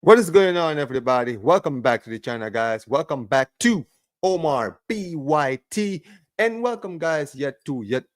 What is going on, everybody? Welcome back to the channel, guys. Welcome back to Omar BYT, and welcome, guys, yet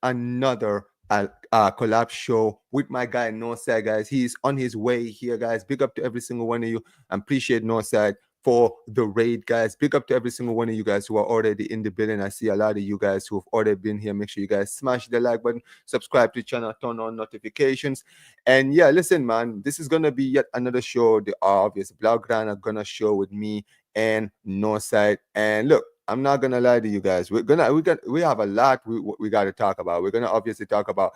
another collab show with my guy Northside, guys. He's on his way here, guys. Big up to every single one of you. I appreciate Northside for the raid, guys. Big up to every single one of you guys who are already in the building. I see a lot of you guys who have already been here. Make sure you guys smash the like button, subscribe to the channel, turn on notifications. And yeah, listen, man, this is gonna be yet another show. The obvious Blaugrana gonna show with me and Northside. And look, I'm not gonna lie to you guys. We have a lot we got to talk about. We're gonna obviously talk about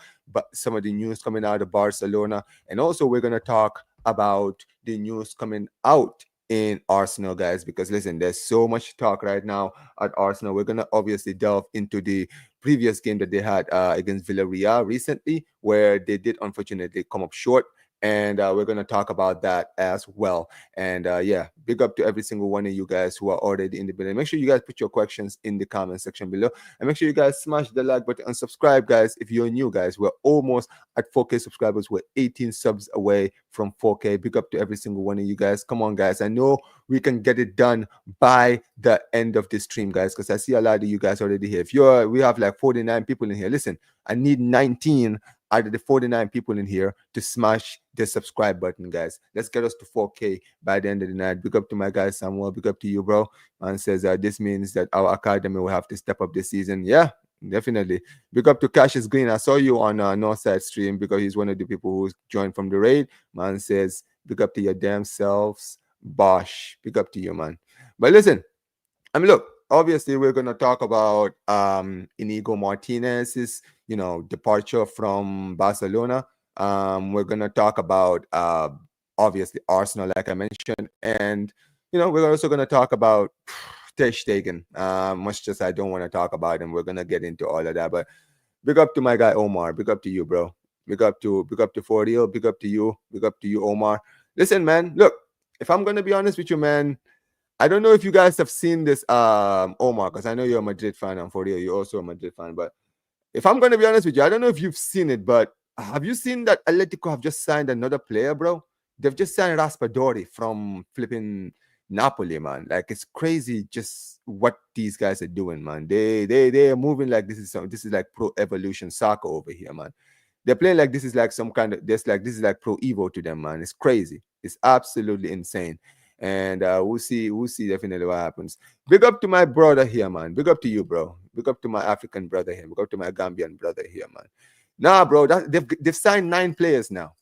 some of the news coming out of Barcelona, and also we're gonna talk about the news coming out in Arsenal, guys. Because listen, there's so much talk right now at Arsenal. We're gonna obviously delve into the previous game that they had against Villarreal recently, where they did unfortunately come up short. And we're going to talk about that as well. And yeah, big up to every single one of you guys who are already in the building. Make sure you guys put your questions in the comment section below. And make sure you guys smash the like button and subscribe, guys. If you're new, guys, we're almost at 4K subscribers. We're 18 subs away from 4K. Big up to every single one of you guys. Come on, guys. I know we can get it done by the end of this stream, guys, because I see a lot of you guys already here. We have like 49 people in here. Listen, I need 19 out of the 49 people in here to smash the subscribe button, guys. Let's get us to 4K by the end of the night. Big up to my guy Samuel. Big up to you, bro. Man says this means that our academy will have to step up this season. Yeah, definitely. Big up to Cassius Green. I saw you on Northside stream because he's one of the people who joined from the raid. Man says big up to your damn selves. Bosh. Big up to you, man. But listen, look, obviously we're gonna talk about Iñigo Martínez's, departure from Barcelona. We're gonna talk about obviously Arsenal, like I mentioned, and we're also gonna talk about Ter Stegen. Much as I don't want to talk about him, we're gonna get into all of that. But big up to my guy Omar. Big up to you, bro. Big up to Fordio. Big up to you. Big up to you, Omar. Listen, man. Look, if I'm gonna be honest with you, man, I don't know if you guys have seen this, Omar, because I know you're a Madrid fan, and for real, you're also a Madrid fan. But if I'm going to be honest with you, I don't know if you've seen it, but have you seen that Atletico have just signed another player, bro? They've just signed Raspadori from flipping Napoli, man. Like, it's crazy just what these guys are doing, man. They are moving like this is like pro evolution soccer over here, man. They're playing like this is like some kind of this is like pro Evo to them, man. It's crazy. It's absolutely insane. And we'll see definitely what happens. Big up to my brother here, man. Big up to you, bro. Big up to my African brother here. Big up to my Gambian brother here, man. Nah, bro, they've signed 9 players now.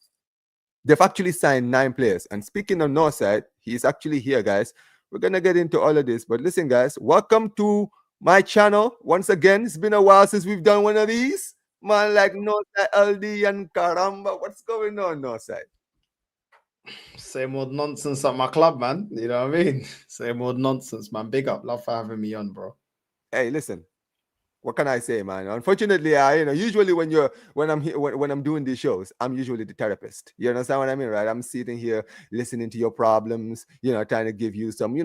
They've actually signed 9 players. And speaking of Northside, he's actually here, guys. We're gonna get into all of this. But listen, guys, welcome to my channel. Once again, it's been a while since we've done one of these. Man, like Northside, LD, and Caramba. What's going on, Northside? Same old nonsense at my club, man. You know what I mean? Same old nonsense, man. Big up. Love for having me on, bro. Hey, listen. What can I say, man? Unfortunately, usually when I'm doing these shows, I'm usually the therapist. You understand what I mean, right? I'm sitting here listening to your problems, trying to give you some,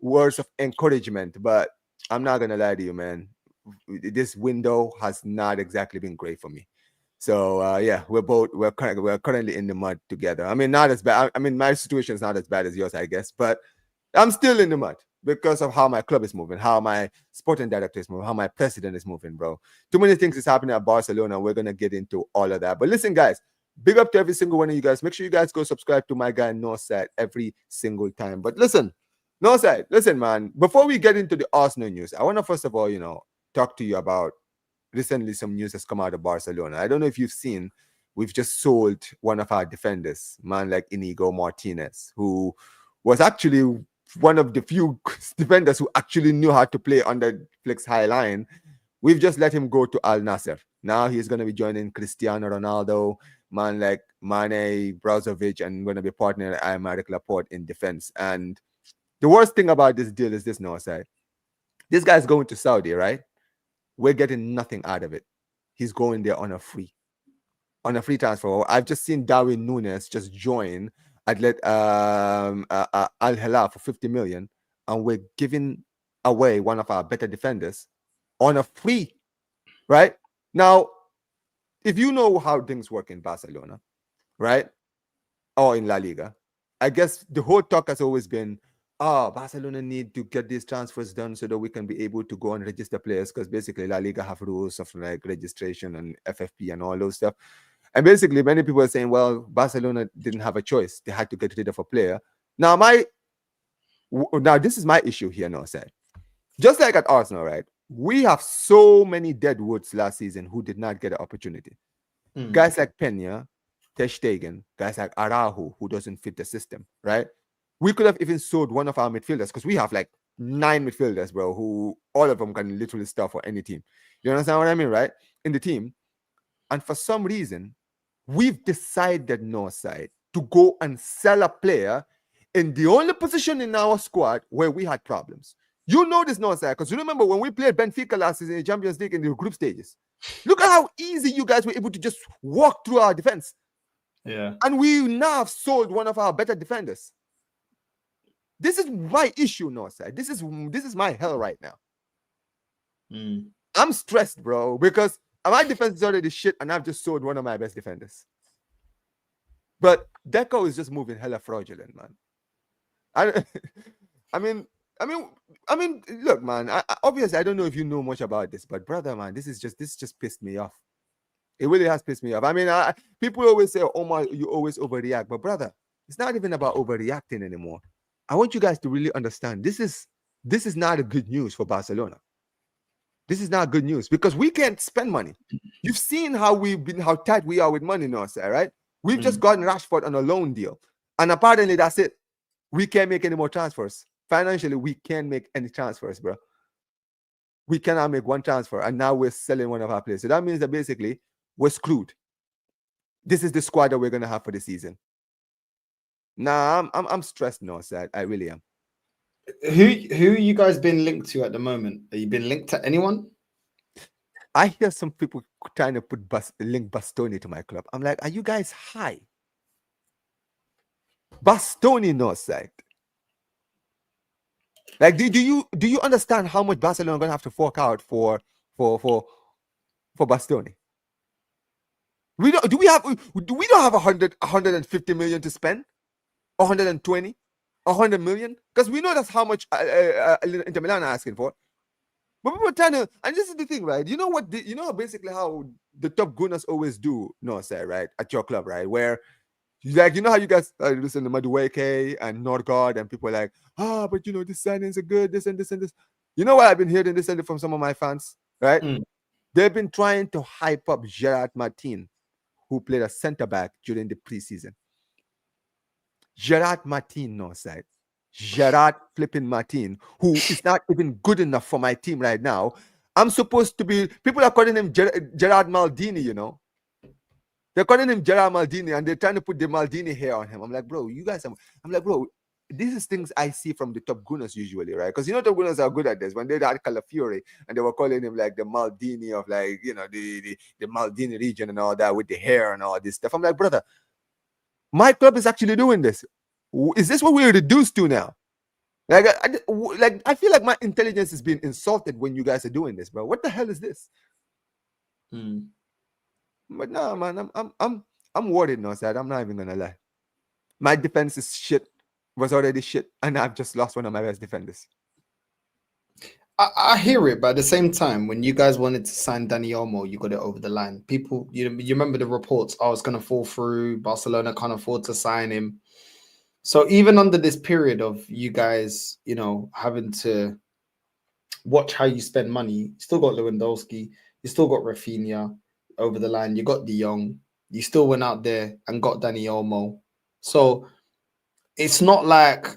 words of encouragement. But I'm not gonna lie to you, man. This window has not exactly been great for me. So yeah, we're currently in the mud together. I mean, not as bad. I mean, my situation is not as bad as yours, I guess, but I'm still in the mud because of how my club is moving, how my sporting director is moving, how my president is moving, bro. Too many things is happening at Barcelona. We're gonna get into all of that. But listen, guys, big up to every single one of you guys. Make sure you guys go subscribe to my guy Northside every single time. But listen, Northside, listen, man. Before we get into the Arsenal news, I want to first of all, talk to you about recently some news has come out of Barcelona. I don't know if you've seen, we've just sold one of our defenders, man like Iñigo Martínez, who was actually one of the few defenders who actually knew how to play on the flex high line. We've just let him go to Al Nassr. Now he's going to be joining Cristiano Ronaldo, man like Mane, Brozovic, and going to be partnering with Aymeric Laporte in defense. And the worst thing about this deal is this, Northside. This guy's going to Saudi, right? We're getting nothing out of it. He's going there on a free transfer. I've just seen Darwin Núñez just join Al Hilal for 50 million, and we're giving away one of our better defenders on a free, right? Now, if you know how things work in Barcelona, right, or in La Liga, I guess the whole talk has always been, oh, Barcelona need to get these transfers done so that we can be able to go and register players, because basically La Liga have rules of like registration and FFP and all those stuff. And basically, many people are saying, well, Barcelona didn't have a choice; they had to get rid of a player. Now, this is my issue here. No, said just like at Arsenal, right? We have so many dead woods last season who did not get an opportunity. Guys like Peña, Ter Stegen, guys like Araujo, who doesn't fit the system, right? We could have even sold one of our midfielders, because we have like 9 midfielders, bro, who all of them can literally start for any team. You understand what I mean, right? In the team. And for some reason, we've decided, Northside, to go and sell a player in the only position in our squad where we had problems. You know this, Northside, because you remember when we played Benfica last season in the Champions League in the group stages. Look at how easy you guys were able to just walk through our defense. Yeah. And we now have sold one of our better defenders. This is my issue, Northside. This is my hell right now. I'm stressed, bro, because my defense is already shit, and I've just sold one of my best defenders. But Deco is just moving hella fraudulent, man. I mean, look, man. Obviously, I don't know if you know much about this, but brother, man, this just pissed me off. It really has pissed me off. I mean, people always say, "Omar, you always overreact," but brother, it's not even about overreacting anymore. I want you guys to really understand. This is not a good news for Barcelona. This is not good news because we can't spend money. You've seen how tight we are with money now, sir, right? We've just gotten Rashford on a loan deal, and apparently that's it. We can't make any more transfers. Financially, we can't make any transfers, bro. We cannot make one transfer, and now we're selling one of our players. So that means that basically we're screwed. This is the squad that we're gonna have for the season. Nah, I'm stressed now, sir. I really am. Who you guys been linked to at the moment? Are you been linked to anyone? I hear some people trying to put link Bastoni to my club. I'm like, are you guys high? Bastoni, Northside. Like, do you understand how much Barcelona are gonna have to fork out for Bastoni? We don't have 150 million to spend, 120, 100 million, because we know that's how much Inter Milan are asking for. But people are trying to, and this is the thing, right? You know what? You know basically how the top gunners always do, Northside, right? At your club, right? Where, like, you know how you guys listen to Madueke and Nordgaard, and people are like, but you know, these signings are good, this and this and this. You know what I've been hearing this from some of my fans, right? They've been trying to hype up Gerard Martin, who played a center back during the preseason. Gerard Martin, Northside. Gerard flipping Martin, who is not even good enough for my team right now. I'm supposed to be, people are calling him Gerard Maldini, you know. They're calling him Gerard Maldini, and they're trying to put the Maldini hair on him. I'm like, bro, you guys, I'm like, bro, this is things I see from the top gunners usually, right? Because you know top gunners are good at this. When they had Calafiore and they were calling him like the Maldini of, like, you know, the Maldini region and all that with the hair and all this stuff. I'm like, brother, my club is actually doing this. Is this what we're reduced to now? Like I feel like my intelligence is being insulted when you guys are doing this, bro. What the hell is this? But no, man, I'm worried now, Sad. I'm not even gonna lie. My defense is shit. Was already shit, and I've just lost one of my best defenders. I hear it, but at the same time, when you guys wanted to sign Dani Olmo, you got it over the line. People, you remember the reports? Oh, it's gonna fall through. Barcelona can't afford to sign him. So even under this period of you guys, you know, having to watch how you spend money, you still got Lewandowski, you still got Rafinha over the line, you got De Jong, you still went out there and got Dani Olmo. So it's not like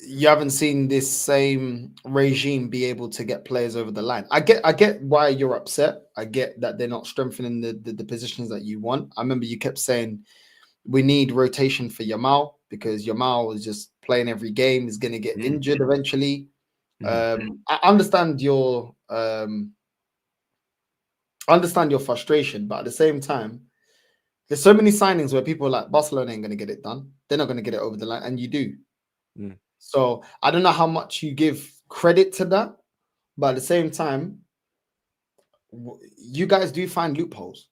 you haven't seen this same regime be able to get players over the line. I get why you're upset. I get that they're not strengthening the positions that you want. I remember you kept saying we need rotation for Yamal because Yamal is just playing every game, is going to get injured eventually. I understand your frustration, but at the same time, there's so many signings where people are like, Barcelona ain't going to get it done. They're not going to get it over the line, and you do. So I don't know how much you give credit to that, but at the same time, you guys do find loopholes.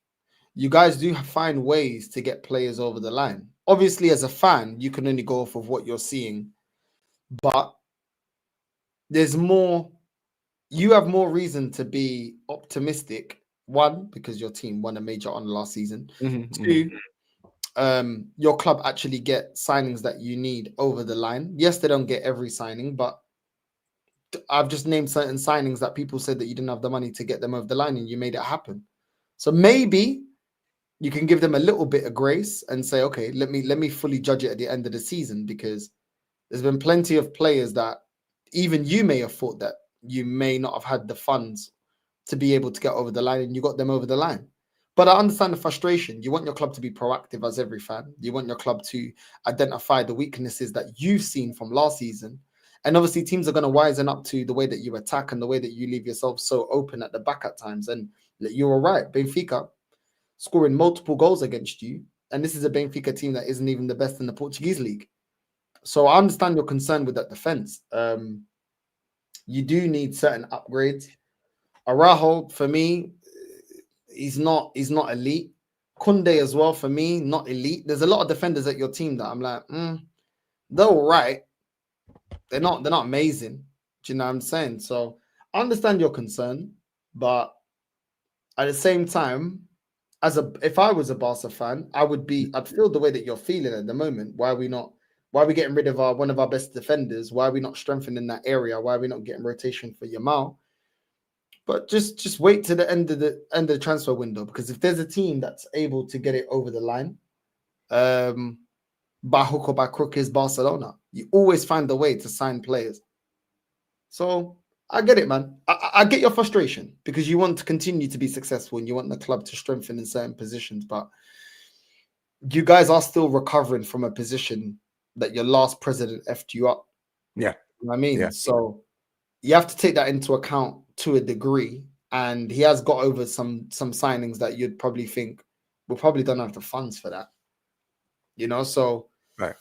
you guys do find ways to get players over the line. Obviously, as a fan, you can only go off of what you're seeing, but there's more. You have more reason to be optimistic. One, because your team won a major on last season. Two, your club actually get signings that you need over the line. Yes, they don't get every signing, but I've just named certain signings that people said that you didn't have the money to get them over the line, and you made it happen. So maybe you can give them a little bit of grace and say, okay, let me fully judge it at the end of the season, because there's been plenty of players that even you may have thought that you may not have had the funds to be able to get over the line, and you got them over the line. But I understand the frustration. You want your club to be proactive, as every fan. You want your club to identify the weaknesses that you've seen from last season. And obviously, teams are going to wisen up to the way that you attack and the way that you leave yourself so open at the back at times. And you were right. Benfica scoring multiple goals against you. And this is a Benfica team that isn't even the best in the Portuguese league. So I understand your concern with that defense. You do need certain upgrades. Araujo, for me, he's not elite. Kunde as well, for me, not elite. There's a lot of defenders at your team that I'm like, they're all right. They're not amazing. Do you know what I'm saying? So I understand your concern, but at the same time, if I was a Barca fan, I'd feel the way that you're feeling at the moment. Why are we getting rid of one of our best defenders? Why are we not strengthening that area? Why are we not getting rotation for Yamal? But just wait to the end of the transfer window, because if there's a team that's able to get it over the line, by hook or by crook, is Barcelona. You always find a way to sign players. So I get it, man. I get your frustration, because you want to continue to be successful and you want the club to strengthen in certain positions, but you guys are still recovering from a position that your last president effed you up. Yeah. You know what I mean? Yeah. So you have to take that into account to a degree. And he has got over some signings that you'd probably think we probably don't have the funds for that. So right.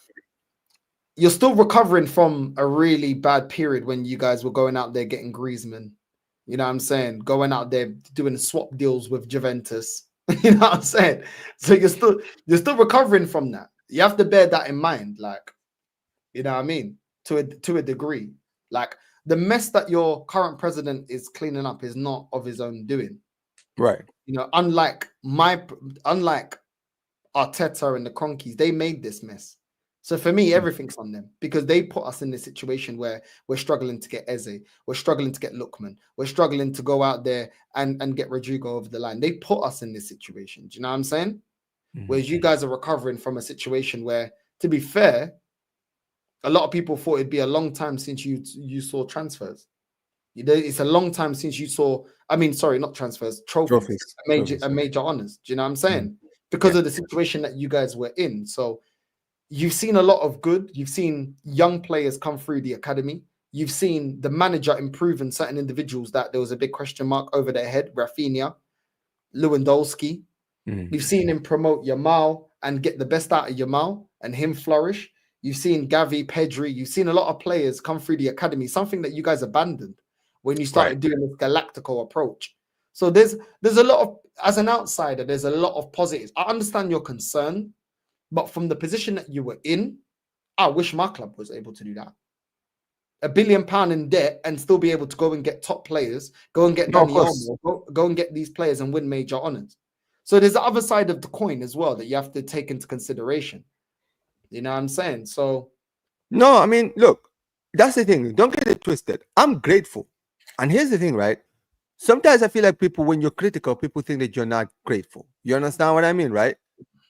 You're still recovering from a really bad period when you guys were going out there getting Griezmann. You know what I'm saying? Going out there doing swap deals with Juventus. You know what I'm saying? So you're still recovering from that. You have to bear that in mind. Like, you know what I mean? To a degree. Like, the mess that your current president is cleaning up is not of his own doing. Right. Unlike Arteta and the Cronkies, they made this mess. So for me, everything's on them, because they put us in this situation where we're struggling to get Eze, we're struggling to get Lookman, we're struggling to go out there and get Rodrigo over the line. They put us in this situation. Do you know what I'm saying? Whereas you guys are recovering from a situation where, to be fair, a lot of people thought it'd be a long time since you saw transfers. It's a long time since you saw, not transfers, trophies. Major honors. Do you know what I'm saying? Because of the situation that you guys were in. So you've seen a lot of good. You've seen young players come through the academy. You've seen the manager improve in certain individuals that there was a big question mark over their head. Rafinha, Lewandowski. You've seen him promote Yamal and get the best out of Yamal and him flourish. You've seen Gavi, Pedri. You've seen a lot of players come through the academy, something that you guys abandoned when you started doing this Galactico approach. So there's a lot of, as an outsider, there's a lot of positives. I understand your concern, but from the position that you were in, I wish my club was able to do that. £1 billion in debt and still be able to go and get top players, go and get Dani Olmo, go and get these players and win major honors. So there's the other side of the coin as well that you have to take into consideration. You know what I'm saying? So no, look, that's the thing. Don't get it twisted. I'm grateful. And here's the thing, right? Sometimes I feel like people, when you're critical, people think that you're not grateful. You understand what I mean, right?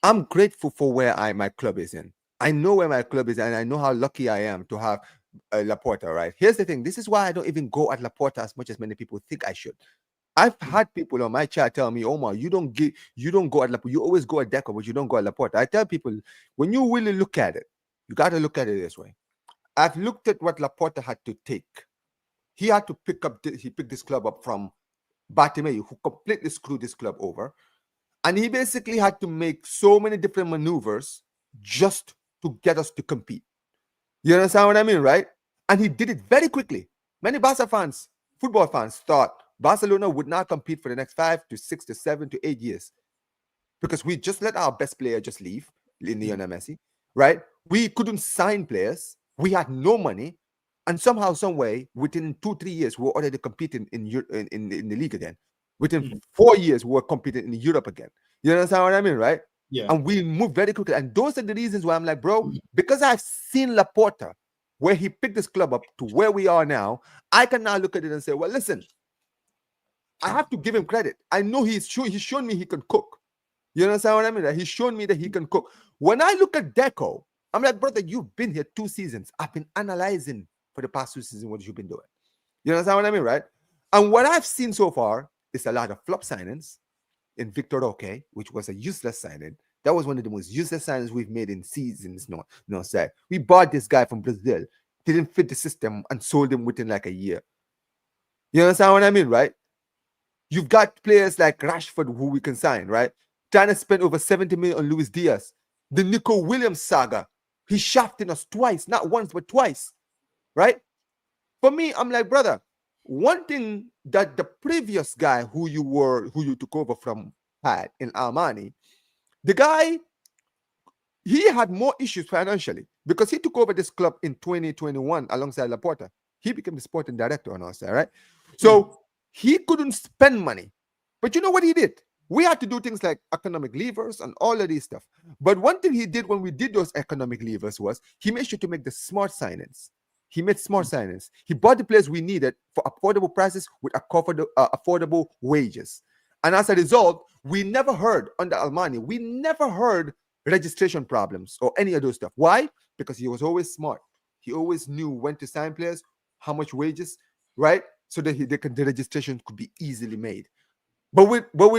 I'm grateful for where my club is in. I know where my club is, and I know how lucky I am to have Laporta, right? Here's the thing. This is why I don't even go at Laporta as much as many people think I should. I've had people on my chat tell me, Omar, you don't go at Laporta. You always go at Deco, but you don't go at Laporta. I tell people, when you really look at it, you got to look at it this way. I've looked at what Laporta had to take. He had to he picked this club up from Bartomeu, who completely screwed this club over. And he basically had to make so many different maneuvers just to get us to compete. You understand what I mean, right? And he did it very quickly. Many Barca fans, football fans, thought Barcelona would not compete for the next 5 to 6 to 7 to 8 years. because we just let our best player just leave, Lionel Messi, right? We couldn't sign players. We had no money. And somehow, some way, within 2-3 years, we were already competing in the league again. Within 4 years, we were competing in Europe again. You understand what I mean, right? Yeah. And we moved very quickly. And those are the reasons why I'm like, bro, because I've seen Laporta, where he picked this club up to where we are now, I can now look at it and say, well, listen, I have to give him credit. I know he's shown me he can cook. You understand what I mean? Right? He's shown me that he can cook. When I look at Deco, I'm like, brother, you've been here 2 seasons. I've been analyzing for the past 2 seasons what you've been doing. You understand what I mean, right? And what I've seen so far is a lot of flop signings in Victor Roque, which was a useless signing. That was one of the most useless signings we've made in seasons. No, sir. We bought this guy from Brazil, didn't fit the system, and sold him within like a year. You understand what I mean, right? You've got players like Rashford who we can sign, right? Trying to spend over 70 million on Luis Diaz. The Nico Williams saga. He shafted us twice, not once, but twice, right? For me, I'm like, brother, one thing that the previous guy who you took over from had in Armani, the guy, he had more issues financially because he took over this club in 2021 alongside Laporta. He became the sporting director on our side, right? So he couldn't spend money. But you know what he did? We had to do things like economic levers and all of these stuff. But one thing he did when we did those economic levers was he made sure to make the smart signings. He made smart signings. He bought the players we needed for affordable prices with affordable wages. And as a result, we never heard under Almani, we never heard registration problems or any of those stuff. Why? Because he was always smart. He always knew when to sign players, how much wages, right? So that the registration could be easily made. But with Deco,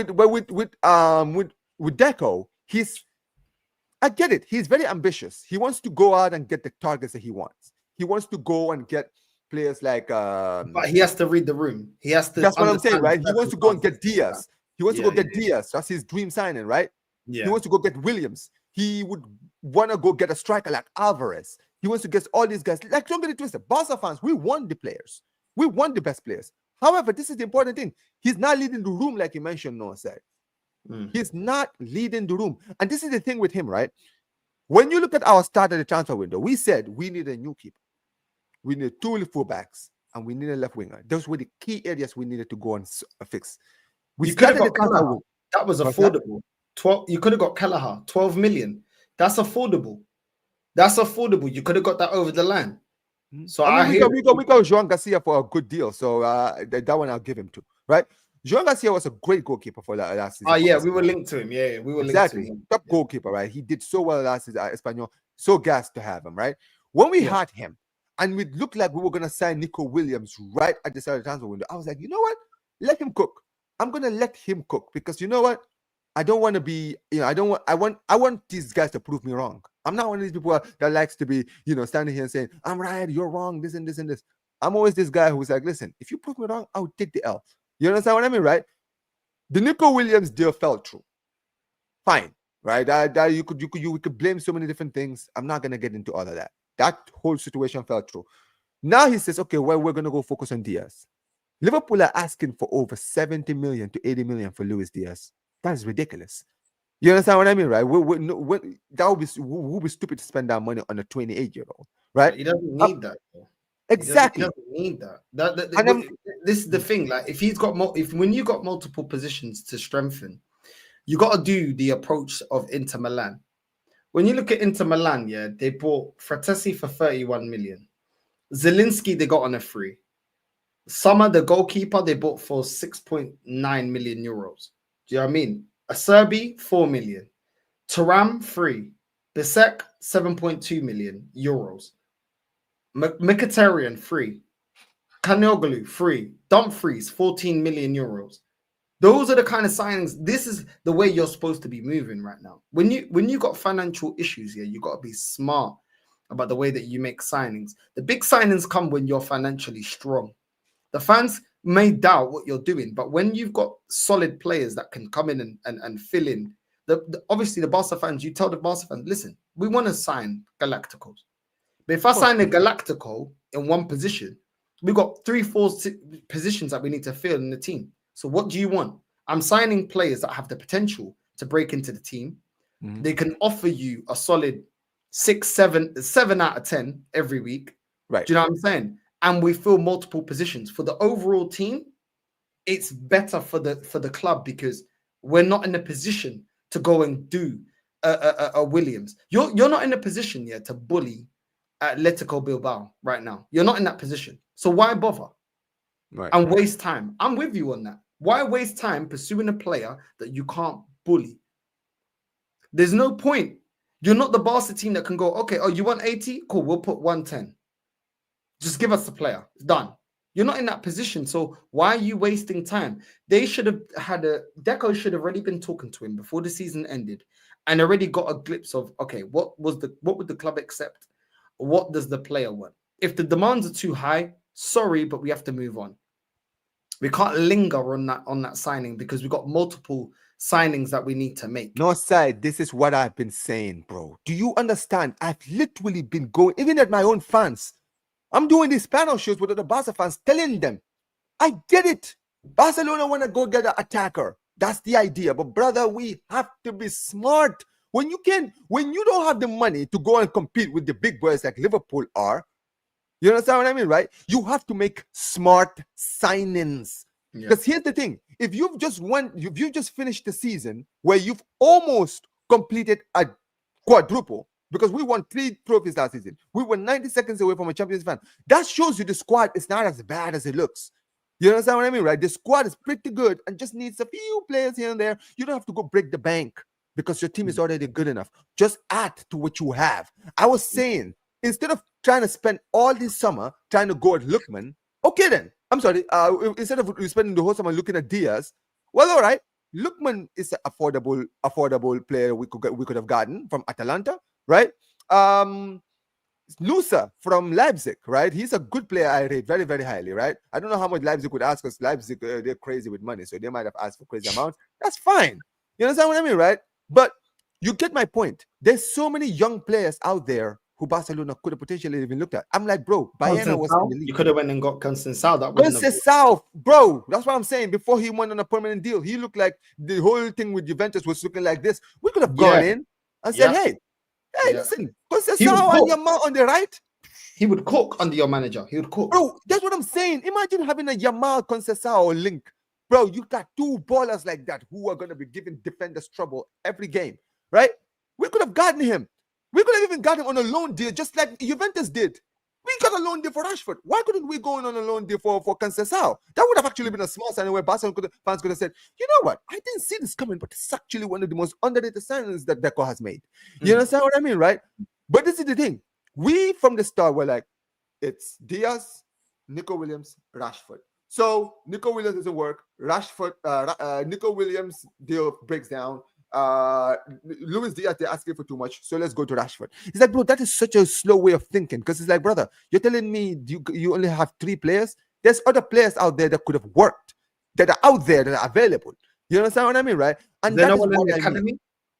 I get it. He's very ambitious. He wants to go out and get the targets that he wants. He wants to go and get players like. But he has to read the room. He has to. That's what I'm saying, right? He wants to go and get Diaz. He wants to go get Diaz. That's his dream signing, right? Yeah. He wants to go get Williams. He would want to go get a striker like Alvarez. He wants to get all these guys. Like, don't get it twisted. Barca fans, we want the players. We want the best players. However, this is the important thing. He's not leading the room, like you mentioned, Noah said. He's not leading the room. And this is the thing with him, right? When you look at our start of the transfer window, we said we need a new keeper. We need 2 fullbacks, and we need a left winger. Those were the key areas we needed to go and fix. You could have got Kelleher. That was affordable. 12. You could have got Kelleher, 12 million. That's affordable. That's affordable. You could have got that over the line. So we got Joan Garcia for a good deal. So that one I'll give him to, right? Joan Garcia was a great goalkeeper for last season. Oh yeah, we were linked to him. Yeah, we were linked to him. Top goalkeeper, right? He did so well last season at Espanyol. So gassed to have him, right? When we had him, and it looked like we were gonna sign Nico Williams right at the start of the transfer window, I was like, you know what? Let him cook. I'm gonna let him cook because you know what? I don't want to be, I want these guys to prove me wrong. I'm not one of these people that likes to be, standing here and saying, I'm right, you're wrong, this and this and this. I'm always this guy who's like, listen, if you prove me wrong, I'll take the L. You understand what I mean, right? The Nico Williams deal fell through. Fine, right? You could blame so many different things. I'm not gonna get into all of that. That whole situation fell through. Now he says, okay, well, we're gonna go focus on Diaz. Liverpool are asking for over 70 million to 80 million for Luis Diaz. That is ridiculous. You understand what I mean, right? That would be stupid to spend that money on a 28-year-old, right? He doesn't need that. Exactly. He doesn't need that. This is the thing. Like, if he's got when you got multiple positions to strengthen, you got to do the approach of Inter Milan. When you look at Inter Milan, they bought Fratesi for 31 million. Zielinski they got on a free. Sommer, the goalkeeper, they bought for 6.9 million euros. Do you know what I mean? Acerbi, 4 million. Thuram, free. Bisek, 7.2 million euros. Mkhitaryan, free. Kanioglu, free. Dumfries, 14 million euros. Those are the kind of signings. This is the way you're supposed to be moving right now. When you got financial issues here, you got to be smart about the way that you make signings. The big signings come when you're financially strong. The fans may doubt what you're doing, but when you've got solid players that can come in and fill in, obviously the Barca fans, you tell the Barca fans, listen, we want to sign Galacticos. But if I sign a Galactico in one position, we've got 3-4 positions that we need to fill in the team. So what do you want? I'm signing players that have the potential to break into the team. Mhm. They can offer you a solid 6, 7 out of 10 every week. Right. Do you know what I'm saying? And we fill multiple positions. For the overall team, it's better for the club because we're not in a position to go and do a Williams. You're not in a position yet to bully Atletico Bilbao right now. You're not in that position. So why bother? Right. And waste time? I'm with you on that. Why waste time pursuing a player that you can't bully? There's no point. You're not the Barca team that can go, okay, oh, you want 80? Cool, we'll put 110. Just give us the player. It's done. You're not in that position. So why are you wasting time? They should have had Deco should have already been talking to him before the season ended and already got a glimpse of, okay, what would the club accept? What does the player want? If the demands are too high, sorry, but we have to move on. We can't linger on that signing because we've got multiple signings that we need to make. Northside, this is what I've been saying, bro. Do you understand? I've literally been going, even at my own fans. I'm doing these panel shows with the Barca fans, telling them, I get it. Barcelona want to go get an attacker. That's the idea. But brother, we have to be smart. When you don't have the money to go and compete with the big boys like Liverpool are, you understand what I mean, right? You have to make smart signings. Because here's the thing: if you've just finished the season where you've almost completed a quadruple, because we won 3 trophies last season, we were 90 seconds away from a Champions League. That shows you the squad is not as bad as it looks. You understand what I mean, right? The squad is pretty good and just needs a few players here and there. You don't have to go break the bank because your team is already good enough. Just add to what you have. I was saying, instead of trying to spend all this summer trying to go at Lookman, okay then. I'm sorry. Instead of spending the whole summer looking at Diaz, well, all right. Lookman is an affordable player we could have gotten from Atalanta, right? Nusa from Leipzig, right? He's a good player. I rate very, very highly, right? I don't know how much Leipzig would ask us. Leipzig, they're crazy with money, so they might have asked for crazy amounts. That's fine. You understand what I mean, right? But you get my point. There's so many young players out there who Barcelona could have potentially even looked at. I'm like, bro, Bayern was in the league. You could have went and got Conceição. That Conceição, bro. That's what I'm saying. Before he went on a permanent deal, he looked like the whole thing with Juventus was looking like this. We could have gone in and said, hey, listen, Conceição and Yamal on the right. He would cook under your manager. He would cook. Bro, that's what I'm saying. Imagine having a Yamal, Conceição link. Bro, you got 2 ballers like that who are going to be giving defenders trouble every game, right? We could have gotten him. We could have even got him on a loan deal, just like Juventus did. We got a loan deal for Rashford. Why couldn't we go on a loan deal for Conceição? That would have actually been a small signing where Barcelona fans could have said, you know what? I didn't see this coming, but it's actually one of the most underrated signings that Deco has made. You understand what I mean, right? But this is the thing. We, from the start, were like, it's Diaz, Nico Williams, Rashford. So Nico Williams doesn't work. Rashford, Nico Williams deal breaks down. Luis Diaz, they're asking for too much, so let's go to Rashford. It's like, bro, that is such a slow way of thinking, because it's like, brother, you're telling me you only have 3 players. There's other players out there that could have worked, that are out there, that are available. You understand what I mean, right? And is there no one in the academy?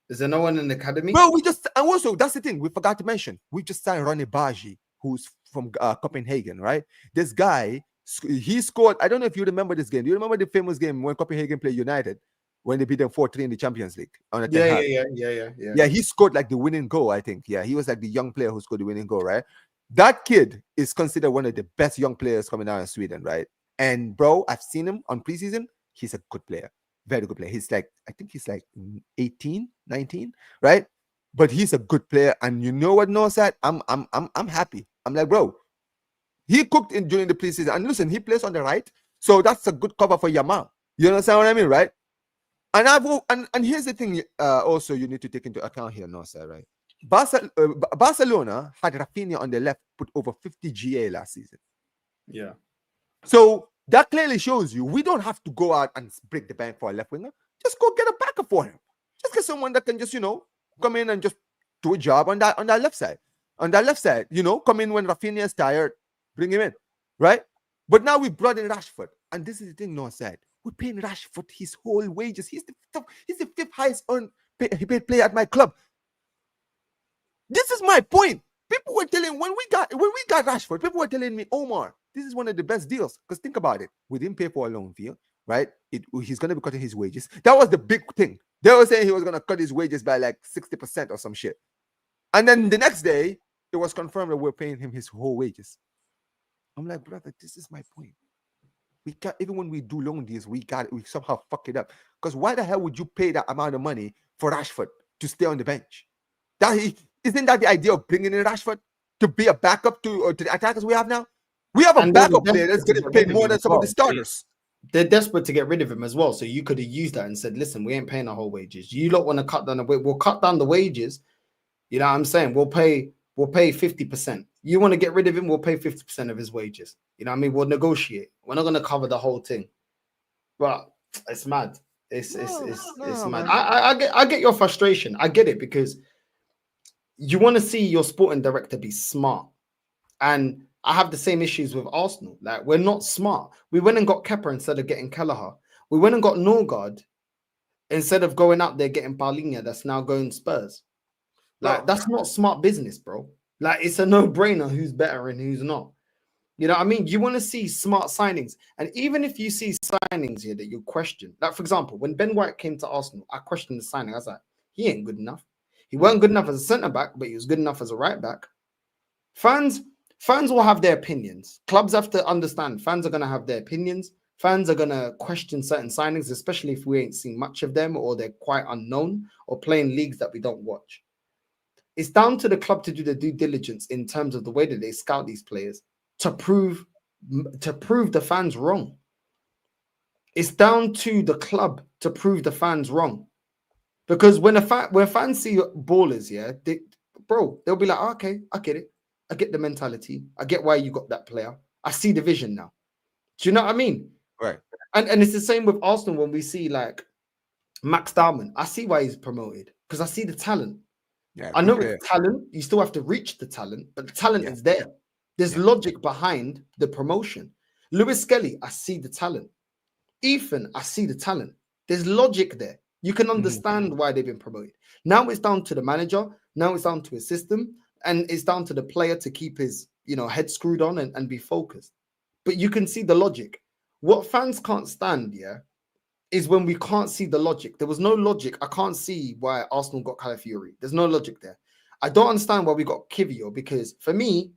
Is there no one in the academy? Well, and also that's the thing we forgot to mention. We just signed Ronny Baji, who's from Copenhagen, right? This guy, he scored. I don't know if you remember this game. Do you remember the famous game when Copenhagen played United? When they beat them 4-3 in the Champions League. Yeah, he scored like the winning goal, I think. Yeah, he was like the young player who scored the winning goal, right? That kid is considered one of the best young players coming out of Sweden, right? And bro, I've seen him on preseason. He's a good player. Very good player. He's like, I think he's like 18, 19, right? But he's a good player. And you know what Noah said? I'm happy. I'm like, bro, he cooked during the preseason. And listen, he plays on the right. So that's a good cover for Yamal. You understand what I mean, right? And and here's the thing. Also, you need to take into account here, Nassr, right? Barcelona had Rafinha on the left, put over 50 GA last season. Yeah. So that clearly shows you we don't have to go out and break the bank for a left winger. Just go get a backer for him. Just get someone that can just come in and just do a job on that left side. On that left side, come in when Rafinha is tired, bring him in, right? But now we brought in Rashford, and this is the thing Noah said. We're paying Rashford his whole wages. He's the 5th highest paid player at my club. This is my point. People were telling when we got Rashford, people were telling me, Omar, this is one of the best deals. Because think about it, we didn't pay for a loan fee, right? He's going to be cutting his wages. That was the big thing. They were saying he was gonna cut his wages by like 60% or some shit. And then the next day, it was confirmed that we're paying him his whole wages. I'm like, brother, this is my point. We can't, even when we do loan deals, we somehow fuck it up. Because why the hell would you pay that amount of money for Rashford to stay on the bench? Isn't that the idea of bringing in Rashford to be a backup to the attackers we have now? We have a backup player that's getting paid more than some of the starters. They're desperate to get rid of him as well. So you could have used that and said, listen, we ain't paying our whole wages. You lot want to cut down the we'll cut down the wages. You know what I'm saying? We'll pay 50%. You want to get rid of him, we'll pay 50% of his wages. You know what I mean? We'll negotiate. We're not going to cover the whole thing. But it's mad. It's mad. I get your frustration. I get it because you want to see your sporting director be smart. And I have the same issues with Arsenal. Like, we're not smart. We went and got Kepa instead of getting Kelleher. We went and got Norgard instead of going out there getting Paulinho that's now going Spurs. Like, that's not smart business, bro. Like, it's a no-brainer who's better and who's not. You know what I mean? You want to see smart signings. And even if you see signings here that you question, like, for example, when Ben White came to Arsenal, I questioned the signing. I was like, he ain't good enough. He wasn't good enough as a centre-back, but he was good enough as a right-back. Fans will have their opinions. Clubs have to understand fans are going to have their opinions. Fans are going to question certain signings, especially if we ain't seen much of them or they're quite unknown or playing leagues that we don't watch. It's down to the club to do the due diligence in terms of the way that they scout these players to prove the fans wrong. It's down to the club to prove the fans wrong. Because when fans see ballers, yeah, they'll be like, oh, okay, I get it. I get the mentality. I get why you got that player. I see the vision now. Do you know what I mean? Right. And it's the same with Arsenal when we see like Max Darman. I see why he's promoted because I see the talent. Yeah, I know it's talent. You still have to reach the talent, but the talent is there. There's logic behind the promotion. Lewis Skelly, I see the talent. Ethan, I see the talent. There's logic there. You can understand why they've been promoted. Now it's down to the manager. Now it's down to his system. And it's down to the player to keep his, head screwed on and be focused. But you can see the logic. What fans can't stand, is when we can't see the logic. There was no logic. I can't see why Arsenal got Calafiori. There's no logic there. I don't understand why we got Kivio because for me,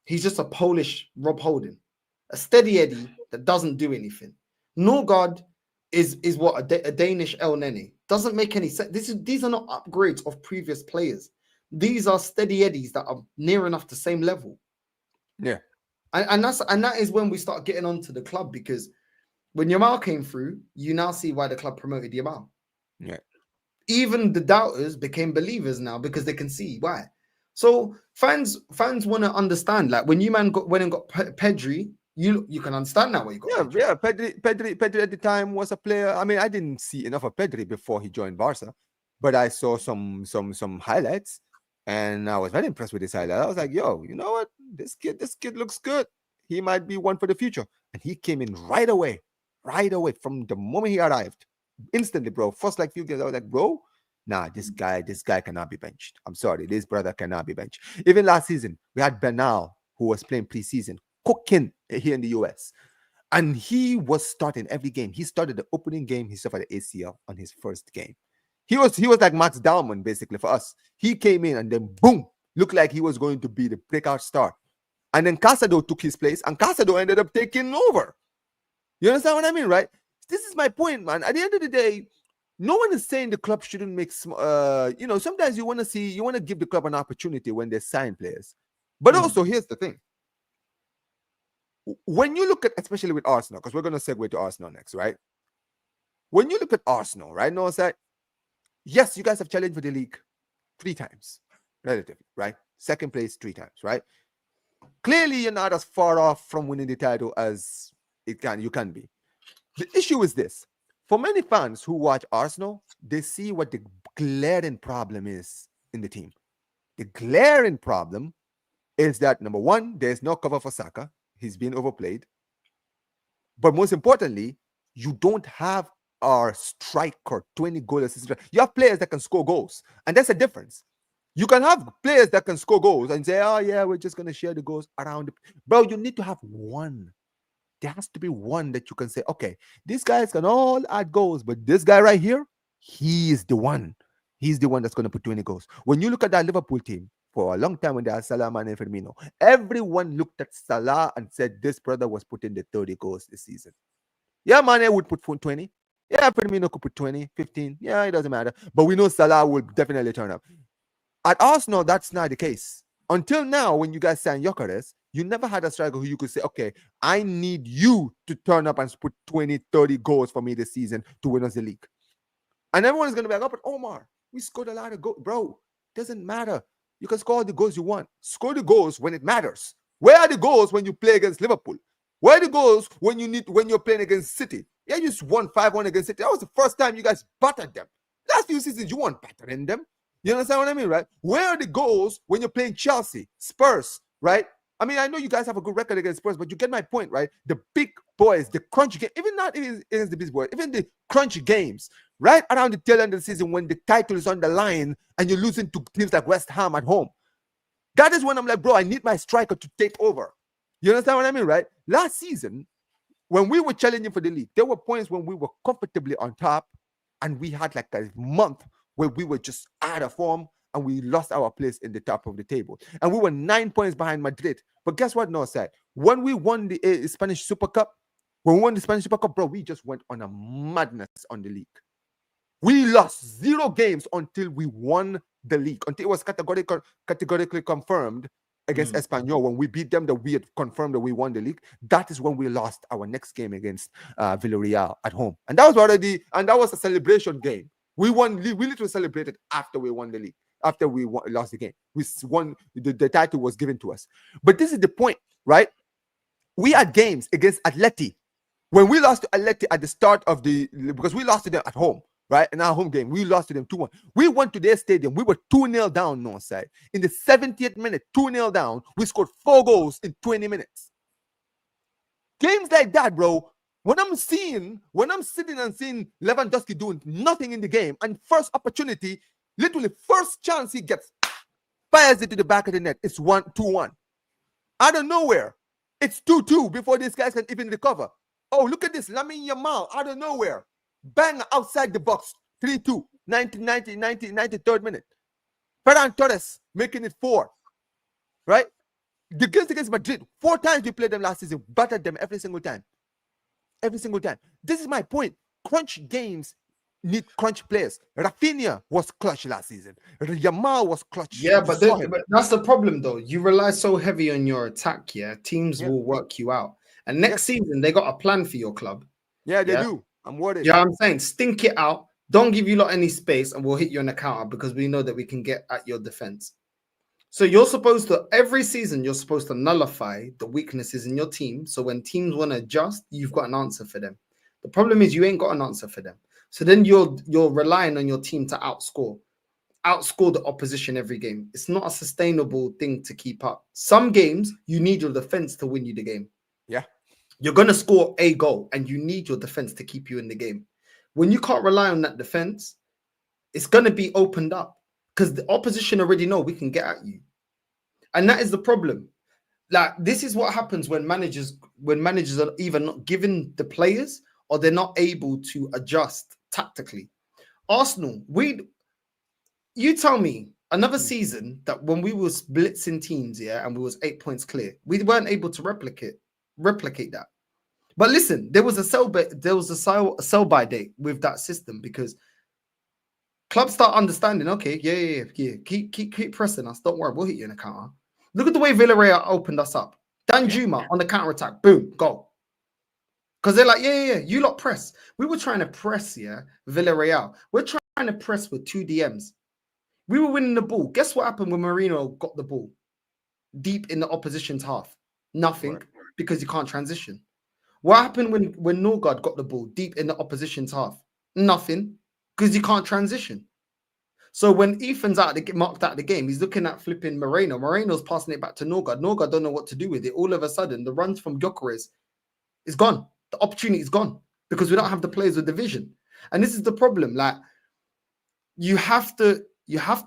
he's just a Polish Rob Holding, a steady Eddie that doesn't do anything. Norgard is what a Danish El Nene. Doesn't make any sense. These are not upgrades of previous players. These are steady Eddies that are near enough the same level. Yeah. And that is when we start getting onto the club because when Yamal came through, you now see why the club promoted Yamal. Yeah. Even the doubters became believers now because they can see why. So fans want to understand. Like when you went and got Pedri, you can understand now why you got. Yeah. Pedri at the time was a player. I mean, I didn't see enough of Pedri before he joined Barca, but I saw some highlights. And I was very impressed with this highlight. I was like, yo, you know what? This kid looks good. He might be one for the future. And he came in right away from the moment he arrived. Instantly, bro. First, like few games, I was like, bro, nah, this guy cannot be benched. I'm sorry. This brother cannot be benched. Even last season, we had Bernal, who was playing preseason, cooking here in the US. And he was starting every game. He started the opening game. He suffered the ACL on his first game. He was like Max Dalman, basically, for us. He came in and then, boom, looked like he was going to be the breakout star. And then Casado took his place, and Casado ended up taking over. You understand what I mean, right? This is my point, man. At the end of the day, no one is saying the club shouldn't make, sometimes you want to give the club an opportunity when they sign players. But also, here's the thing. When you look at, especially with Arsenal, because we're going to segue to Arsenal next, right? When you look at Arsenal, right, Northside, yes, you guys have challenged for the league 3 times, relatively, right? Second place 3 times, right? Clearly, you're not as far off from winning the title as you can be. The issue is this. For many fans who watch Arsenal, they see what the glaring problem is in the team. The glaring problem is that, number one, there's no cover for Saka. He's been overplayed. But most importantly, you don't have our striker, 20 goal assist. You have players that can score goals, and that's a difference. You can have players that can score goals and say, oh yeah, we're just going to share the goals around. Bro, you need to have one. There has to be one that you can say, okay, these guys can all add goals, but this guy right here, He's the one. He's the one that's going to put 20 goals. When you look at that Liverpool team, for a long time when they had Salah, Mane, and Firmino, everyone looked at Salah and said this brother was putting the 30 goals this season. Yeah, Mane would put 20. Yeah, Firmino could put 20, 15. Yeah, it doesn't matter. But we know Salah will definitely turn up. At Arsenal, that's not the case. Until now, when you guys signed Gyökeres, you never had a striker who you could say, okay, I need you to turn up and put 20, 30 goals for me this season to win us the league. And everyone is going to be like, oh, but Omar, we scored a lot of goals. Bro, doesn't matter. You can score the goals you want. Score the goals when it matters. Where are the goals when you play against Liverpool? Where are the goals when you're playing against City? Yeah, you just won 5-1 against City. That was the first time you guys battered them. Last few seasons, you weren't battering them. You understand what I mean, right? Where are the goals when you're playing Chelsea, Spurs, right? I mean, I know you guys have a good record against Spurs, but you get my point, right? The big boys, the crunch game, even not even the big boys, even the crunch games, right around the tail end of the season when the title is on the line and you're losing to teams like West Ham at home. That is when I'm like, bro, I need my striker to take over. You understand what I mean, right? Last season, when we were challenging for the league, there were points when we were comfortably on top and we had like a month where we were just out of form and we lost our place in the top of the table. And we were 9 points behind Madrid. But guess what, Northside? When we won the Spanish Super Cup, bro, we just went on a madness on the league. We lost 0 games until we won the league, until it was categorically confirmed against Espanyol. When we beat them, that we had confirmed that we won the league. That is when we lost our next game against Villarreal at home. And that was a celebration game. We literally celebrated after we won the league, after we lost the game. We won, the title was given to us. But this is the point, right? We had games against Atleti. When we lost to Atleti at the start of because we lost to them at home, right? In our home game, we lost to them 2-1. We went to their stadium. We were 2-0 down, Northside. In the 70th minute, 2-0 down. We scored 4 goals in 20 minutes. Games like that, bro. When I'm sitting and seeing Lewandowski doing nothing in the game, and first opportunity, literally first chance he gets, fires it to the back of the net. It's 2-1. Out of nowhere, it's 2-2 before these guys can even recover. Oh, look at this. Lamine Yamal, out of nowhere. Bang, outside the box. 3-2. 93rd minute. Ferran Torres making it 4. Right? The games against Madrid, 4 times we played them last season. Battered them every single time. Every single time. This is my point. Crunch games need crunch players. Rafinha was clutch last season. Yamal was clutch. Yeah, but that's the problem, though. You rely so heavy on your attack, yeah? Teams will work you out. And next season, they got a plan for your club. Yeah, they do. I'm worried. Yeah, I'm saying stink it out. Don't give you lot any space, and we'll hit you on the counter because we know that we can get at your defense. So you're supposed to, every season, you're supposed to nullify the weaknesses in your team. So when teams want to adjust, you've got an answer for them. The problem is you ain't got an answer for them. So then you're relying on your team to outscore the opposition every game. It's not a sustainable thing to keep up. Some games, you need your defense to win you the game. Yeah. You're going to score a goal and you need your defense to keep you in the game. When you can't rely on that defense, it's going to be opened up because the opposition already know we can get at you. And that is the problem. Like, this is what happens when managers are either not given the players or they're not able to adjust tactically. Arsenal, you tell me another season that when we was blitzing teams, and we was 8 points clear, we weren't able to replicate that. But listen, there was a sell by date with that system because clubs start understanding. Okay, yeah. Keep pressing us. Don't worry, we'll hit you in the counter. Look at the way Villarreal opened us up. Danjuma on the counter attack, boom, goal. Because they're like, yeah, you lot press. We were trying to press, Villarreal. We're trying to press with 2 DMs. We were winning the ball. Guess what happened when Marino got the ball deep in the opposition's half? Nothing, because you can't transition. What happened when Norgard got the ball deep in the opposition's half? Nothing, because you can't transition. So when Ethan's marked out of the game, he's looking at flipping Moreno. Moreno's passing it back to Norgard. Norgard don't know what to do with it. All of a sudden, the runs from Gyökeres is gone. The opportunity is gone because we don't have the players with the vision. And this is the problem. Like, you have to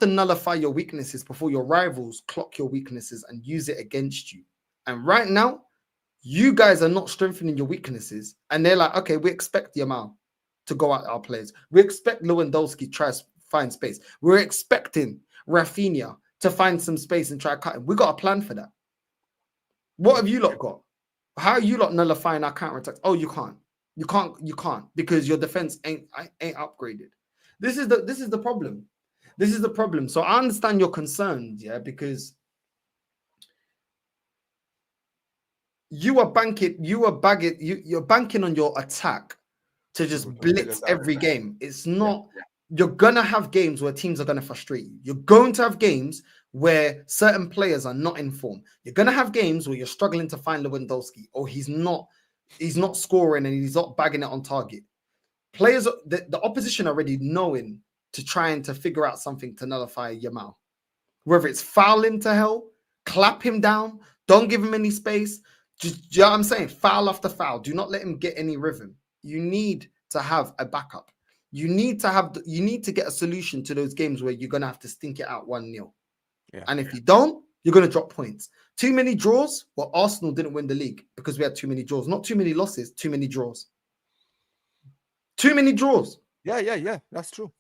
nullify your weaknesses before your rivals clock your weaknesses and use it against you. And right now, you guys are not strengthening your weaknesses. And they're like, okay, we expect Yamal. to go at our players. We expect Lewandowski to try to find space. We're expecting Rafinha to find some space and try to cut him. We got a plan for that. What have you lot got? How are you lot nullifying our counterattacks? Oh, you can't. You can't because your defense ain't upgraded. This is the problem. This is the problem. So I understand your concerns, yeah, because you're banking on your attack to just blitz every game. It's not. You're gonna have games where teams are gonna frustrate you. You're going to have games where certain players are not in form. You're gonna have games where you're struggling to find Lewandowski, or he's not scoring and he's not bagging it on target. Players, the opposition already knowing to trying to figure out something to nullify Yamal. Whether it's foul him to hell, clap him down, don't give him any space. Just, you know what I'm saying? Foul after foul. Do not let him get any rhythm. You need to have a backup. You need to get a solution to those games where you're gonna have to stink it out 1-0. And if you don't, you're gonna drop points. Too many draws. Well, Arsenal didn't win the league because we had too many draws. Not too many losses, too many draws. Too many draws. Yeah. That's true.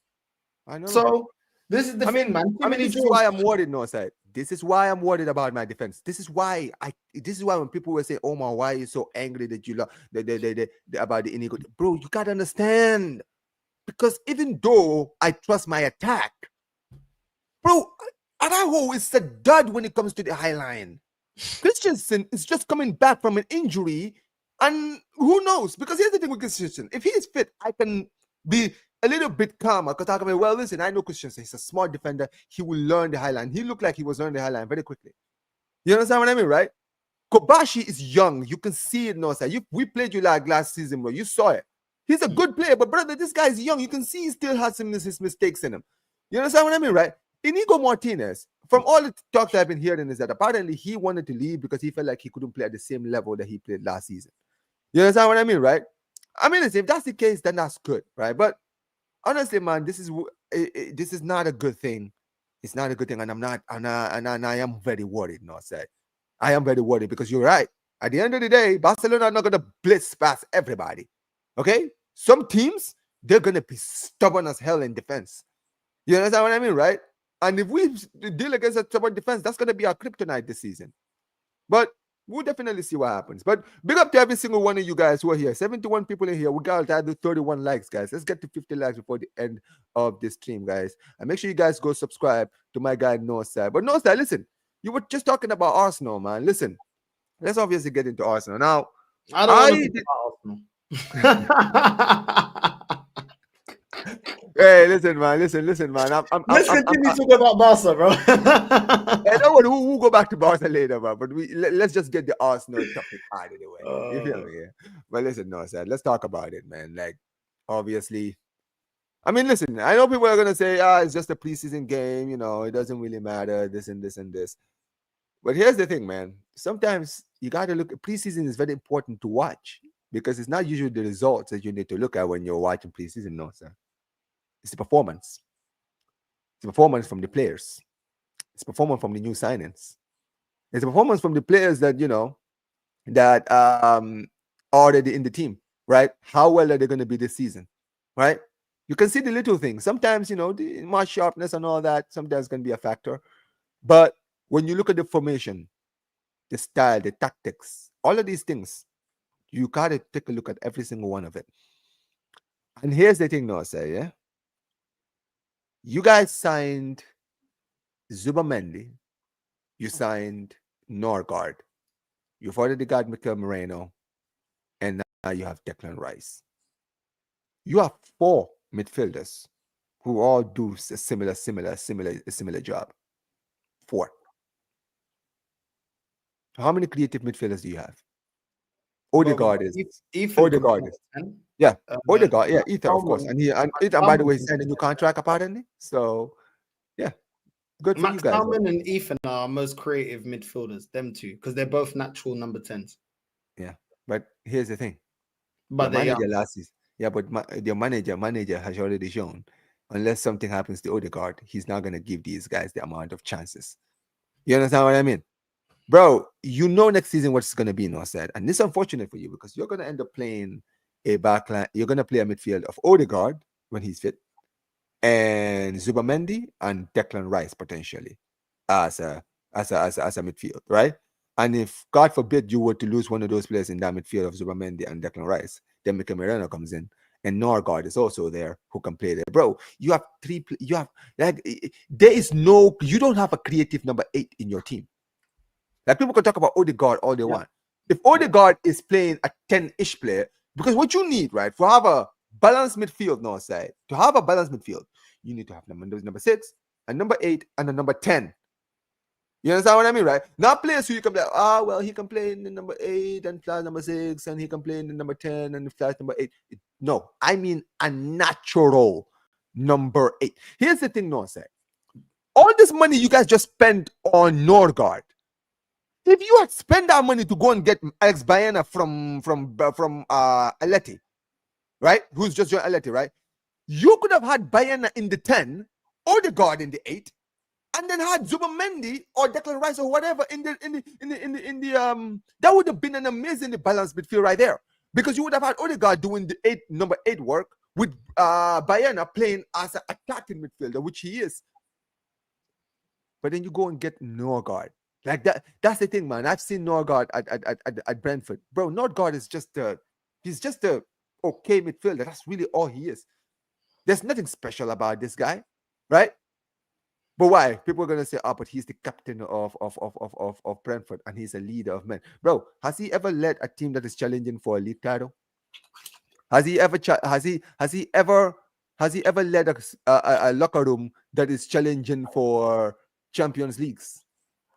I know. So this is the thing, man. This is why I'm worried, Northside. This is why I'm worried about my defense. This is why when people will say, Omar, why are you so angry that you about the Iñigo? Bro, you gotta understand. Because even though I trust my attack, bro, Araujo is a dud when it comes to the high line. Christensen is just coming back from an injury, and who knows? Because here's the thing with Christensen. If he is fit, I can be a little bit calmer because I can be, well, listen, I know Christensen. He's a smart defender. He will learn the high line. He looked like he was learning the high line very quickly. You understand what I mean, right? Kobashi is young. You can see it, Northside. We played you like last season, bro. You saw it. He's a good player, but brother, this guy is young. You can see he still has some his mistakes in him. You understand what I mean, right? Iñigo Martínez, from all the talks I've been hearing, is that apparently he wanted to leave because he felt like he couldn't play at the same level that he played last season. You understand what I mean, right? I mean, if that's the case, then that's good, right? But honestly, man, this is not a good thing. It's not a good thing, and I am very worried, Northside. I am very worried because you're right. At the end of the day, Barcelona are not going to blitz past everybody. Okay? Some teams, they're going to be stubborn as hell in defense. You understand what I mean, right? And if we deal against a stubborn defense, that's going to be our kryptonite this season. But we'll definitely see what happens. But big up to every single one of you guys who are here. 71 people in here. We got to do 31 likes, guys. Let's get to 50 likes before the end of this stream, guys. And make sure you guys go subscribe to my guy, Northside. But Northside, listen, you were just talking about Arsenal, man. Listen, let's obviously get into Arsenal. Now, I don't want to talk about Arsenal. Hey, listen, man. Let's continue talking about Barca, bro. I know we'll go back to Barca later, man. But let's just get the Arsenal topic out of the way. You feel me? Yeah. But listen, no, sir. Let's talk about it, man. Like, obviously, I mean, listen. I know people are gonna say, it's just a preseason game. You know, it doesn't really matter. This and this and this. But here's the thing, man. Sometimes you got to look. Preseason is very important to watch. Because it's not usually the results that you need to look at when you're watching preseason, no, sir. It's the performance. It's the performance from the players. It's performance from the new signings. It's the performance from the players that, you know, that are already in the team, right? How well are they going to be this season, right? You can see the little things. Sometimes, you know, the mark sharpness and all that sometimes can be a factor. But when you look at the formation, the style, the tactics, all of these things, you got to take a look at every single one of it. And here's the thing, Northside, yeah? You guys signed Zubamendi. You signed Norgard. You've already got Mikel Moreno. And now you have Declan Rice. You have 4 midfielders who all do a similar job. 4. How many creative midfielders do you have? Odegaard is. Odegaard is. Yeah, Odegaard. Yeah, Ethan, of course. And by the way, he signed a new contract apparently. So, yeah, good for Max you guys. Salmon and Ethan are our most creative midfielders, them two, because they're both natural number 10s. Yeah, but here's the thing. But the manager last season. Yeah, but their manager has already shown, unless something happens to Odegaard, he's not going to give these guys the amount of chances. You understand what I mean? Bro, you know next season what it's going to be, Northside. And this is unfortunate for you because you're going to end up playing a backline. You're gonna play a midfield of Odegaard when he's fit, and Zubamendi and Declan Rice potentially as a midfield, right? And if God forbid you were to lose one of those players in that midfield of Zubamendi and Declan Rice, then Mikel Arteta comes in, and Norgard is also there who can play there, bro. You have you have like there is no, you don't have a creative number 8 in your team. Like people can talk about Odegaard all they want. If Odegaard is playing a 10-ish player, because what you need, right, to have a balanced midfield, Northside, to have a balanced midfield, you need to have number 6 and number 8 and a number 10. You understand what I mean, right? Not players who you can play, well, he can play in the number 8 and flash number 6, and he can play in the number 10 and flash number 8. No, I mean a natural number 8. Here's the thing, Northside. All this money you guys just spent on Norgard, if you had spent that money to go and get Alex Baena from Aleti, right? Who's just joined Aleti, right? You could have had Baena in the 10, Odegaard in the 8, and then had Zubamendi or Declan Rice or whatever in the that would have been an amazingly balanced midfield right there. Because you would have had Odegaard doing the number 8 work with Baena playing as an attacking midfielder, which he is. But then you go and get Norgard. Like that's the thing, man. I've seen Norgard at Brentford. Bro, Norgard is he's just a okay midfielder. That's really all he is. There's nothing special about this guy, right? But why? People are gonna say, but he's the captain of Brentford and he's a leader of men. Bro, has he ever led a team that is challenging for a league title? Has he ever led a locker room that is challenging for Champions Leagues?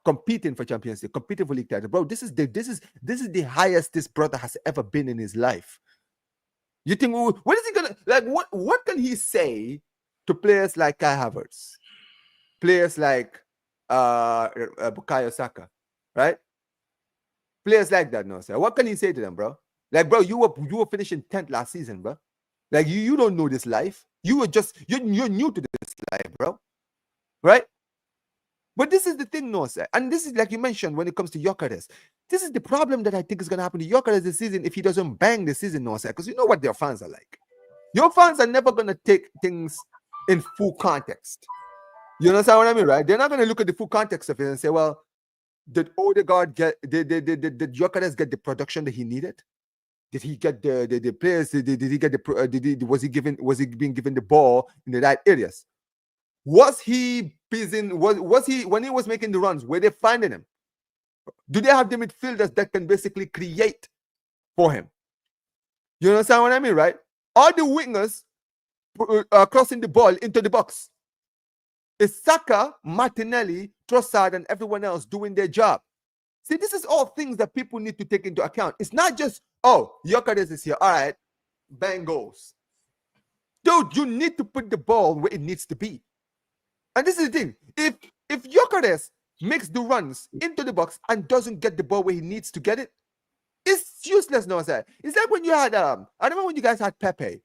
Competing for Champions League, competing for league title, bro. This is the highest this brother has ever been in his life. You think what is he gonna like? What can he say to players like Kai Havertz, players like Bukayo Saka, right? Players like that, no sir. What can he say to them, bro? Like, bro, you were finishing 10th last season, bro. Like you don't know this life. You're new to this life, bro. Right? But this is the thing, no, sir. And this is like you mentioned when it comes to Gyökeres. This is the problem that I think is going to happen to Gyökeres this season if he doesn't bang this season, no, sir. Because you know what their fans are like. Your fans are never going to take things in full context. You understand what I mean, right? They're not going to look at the full context of it and say, well, did Odegaard did Gyökeres get the production that he needed? Did he get the players? Did he get was he being given the ball in the right areas? Was he was he when he was making the runs? Were they finding him? Do they have the midfielders that can basically create for him? You understand what I mean, right? Are the wingers crossing the ball into the box? Is Saka, Martinelli, Trossard, and everyone else doing their job? See, this is all things that people need to take into account. It's not just, Gyökeres is here. All right, bang goals. Dude, you need to put the ball where it needs to be. And this is the thing. If Gyökeres makes the runs into the box and doesn't get the ball where he needs to get it, it's useless, no sir. It's like when you had I remember when you guys had Pepe.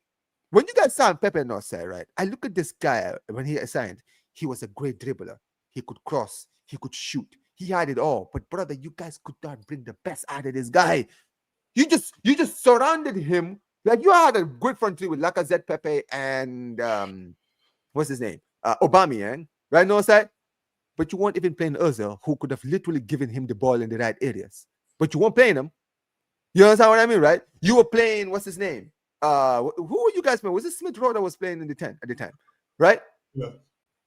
When you guys signed Pepe, no sir, right? I look at this guy when he signed. He was a great dribbler. He could cross. He could shoot. He had it all. But brother, you guys could not bring the best out of this guy. You just surrounded him. Like you had a great front three with Lacazette, Pepe, and what's his name? Aubameyang, right? No side. But you weren't even playing Ozil, who could have literally given him the ball in the right areas. But you weren't playing him. You understand what I mean, right? You were playing, what's his name? Who were you guys playing? Was it Smith Rowe that was playing in the 10 at the time? Right? Yeah.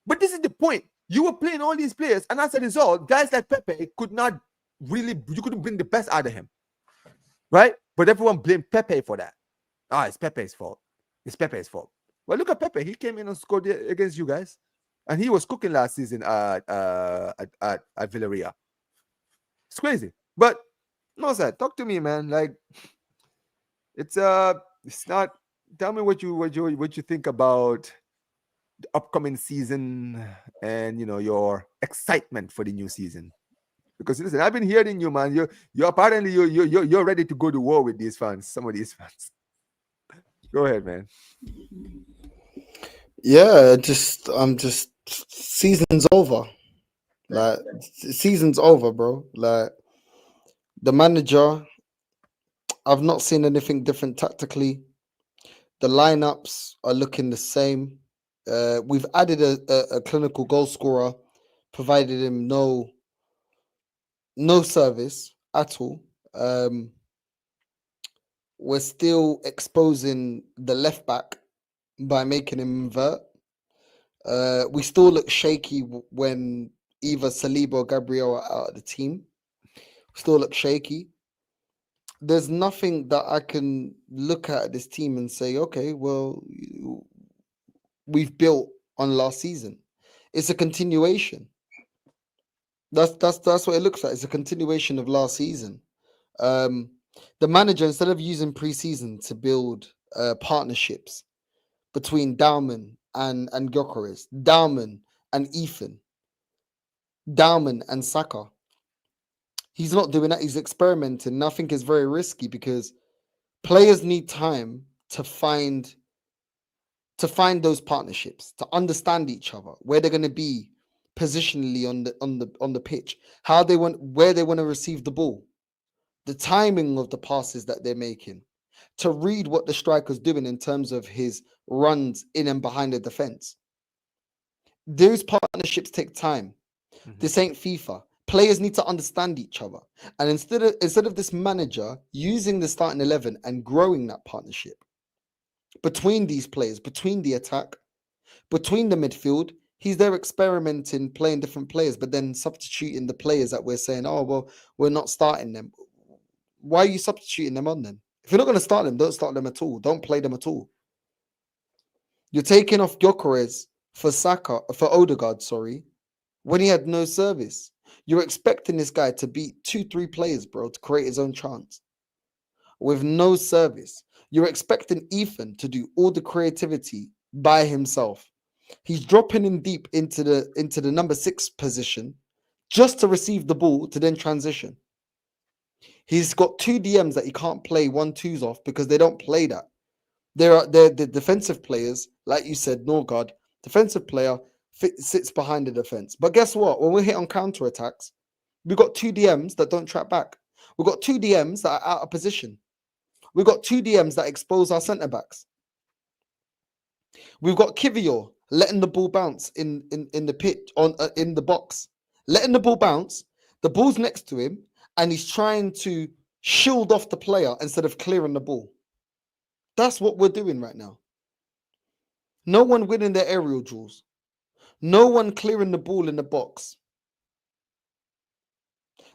But this is the point. You were playing all these players, and as a result, guys like Pepe could not really, you couldn't bring the best out of him. Right? But everyone blamed Pepe for that. It's Pepe's fault. It's Pepe's fault. Well, look at Pepe. He came in and scored against you guys. And he was cooking last season at Villarreal. It's crazy. But no, sir, talk to me, man. Like it's not. Tell me what you think about the upcoming season and your excitement for the new season. Because listen, I've been hearing you, man. You're apparently you're ready to go to war with these fans. Some of these fans. Go ahead, man. Yeah, I'm just season's over. Like season's over, bro. Like the manager, I've not seen anything different tactically. The lineups are looking the same. We've added a clinical goal scorer, provided him no service at all. We're still exposing the left back by making him invert. We still look shaky when either Saliba or Gabriel are out of the team. Still look shaky. There's nothing that I can look at this team and say, okay, well, we've built on last season. It's a continuation. That's what it looks like. It's a continuation of last season. The manager, instead of using pre-season to build partnerships between Dauman and Gyökeres, Dauman and Ethan, Dauman and Saka, he's not doing that. He's experimenting. And I think it's very risky because players need time to find those partnerships, to understand each other, where they're going to be positionally on the pitch, where they want to receive the ball, the timing of the passes that they're making, to read what the striker's doing in terms of his runs in and behind the defense. Those partnerships take time. This ain't FIFA. Players need to understand each other. And instead of this manager using the starting 11 and growing that partnership between these players, between the attack, between the midfield, he's there experimenting, playing different players, but then substituting the players that we're saying, oh, well, we're not starting them. Why are you substituting them on then? If you're not going to start them, don't start them at all. Don't play them at all. You're taking off Gyökeres for Odegaard, when he had no service. You're expecting this guy to beat 2-3 players, bro, to create his own chance with no service. You're expecting Ethan to do all the creativity by himself. He's dropping him deep into the number 6 position just to receive the ball to then transition. He's got 2 DMs that he can't play 1-2s off because they don't play that. They're the defensive players, like you said, Norgard, defensive player sits behind the defense. But guess what? When we hit on counter attacks, we've got 2 DMs that don't track back. We've got 2 DMs that are out of position. We've got 2 DMs that expose our centre backs. We've got Kivior letting the ball bounce in the pitch in the box, letting the ball bounce. The ball's next to him, and he's trying to shield off the player instead of clearing the ball. That's what we're doing right now. No one winning their aerial duels. No one clearing the ball in the box.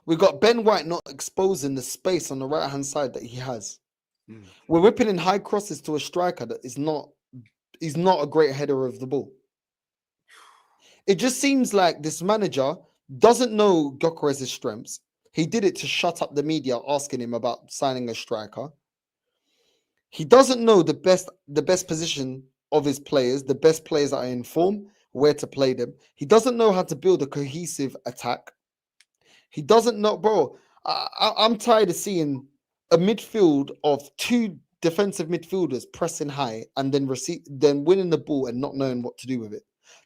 We've got Ben White not exposing the space on the right-hand side that he has. We're whipping in high crosses to a striker that is not a great header of the ball. It just seems like this manager doesn't know Gyökeres' strengths. He did it to shut up the media asking him about signing a striker. He doesn't know the best position of his players, the best players that are in form, where to play them. He doesn't know how to build a cohesive attack. He doesn't know, bro. I'm tired of seeing a midfield of 2 defensive midfielders pressing high and then winning the ball and not knowing what to do with it.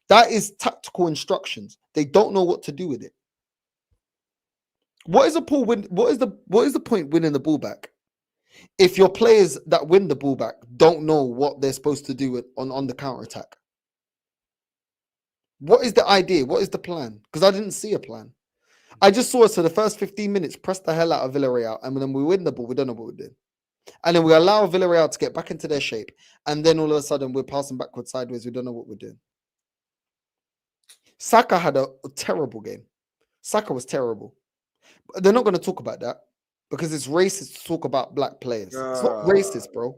That is tactical instructions. They don't know what to do with it. What is the point winning the ball back if your players that win the ball back don't know what they're supposed to do on the counter attack? What is the idea? What is the plan? Because I didn't see a plan. I just saw us for the first 15 minutes press the hell out of Villarreal, and then we win the ball. We don't know what we're doing. And then we allow Villarreal to get back into their shape, and then all of a sudden we're passing backwards, sideways. We don't know what we're doing. Saka had a terrible game. Saka was terrible. But they're not going to talk about that because it's racist to talk about black players. It's not racist, bro.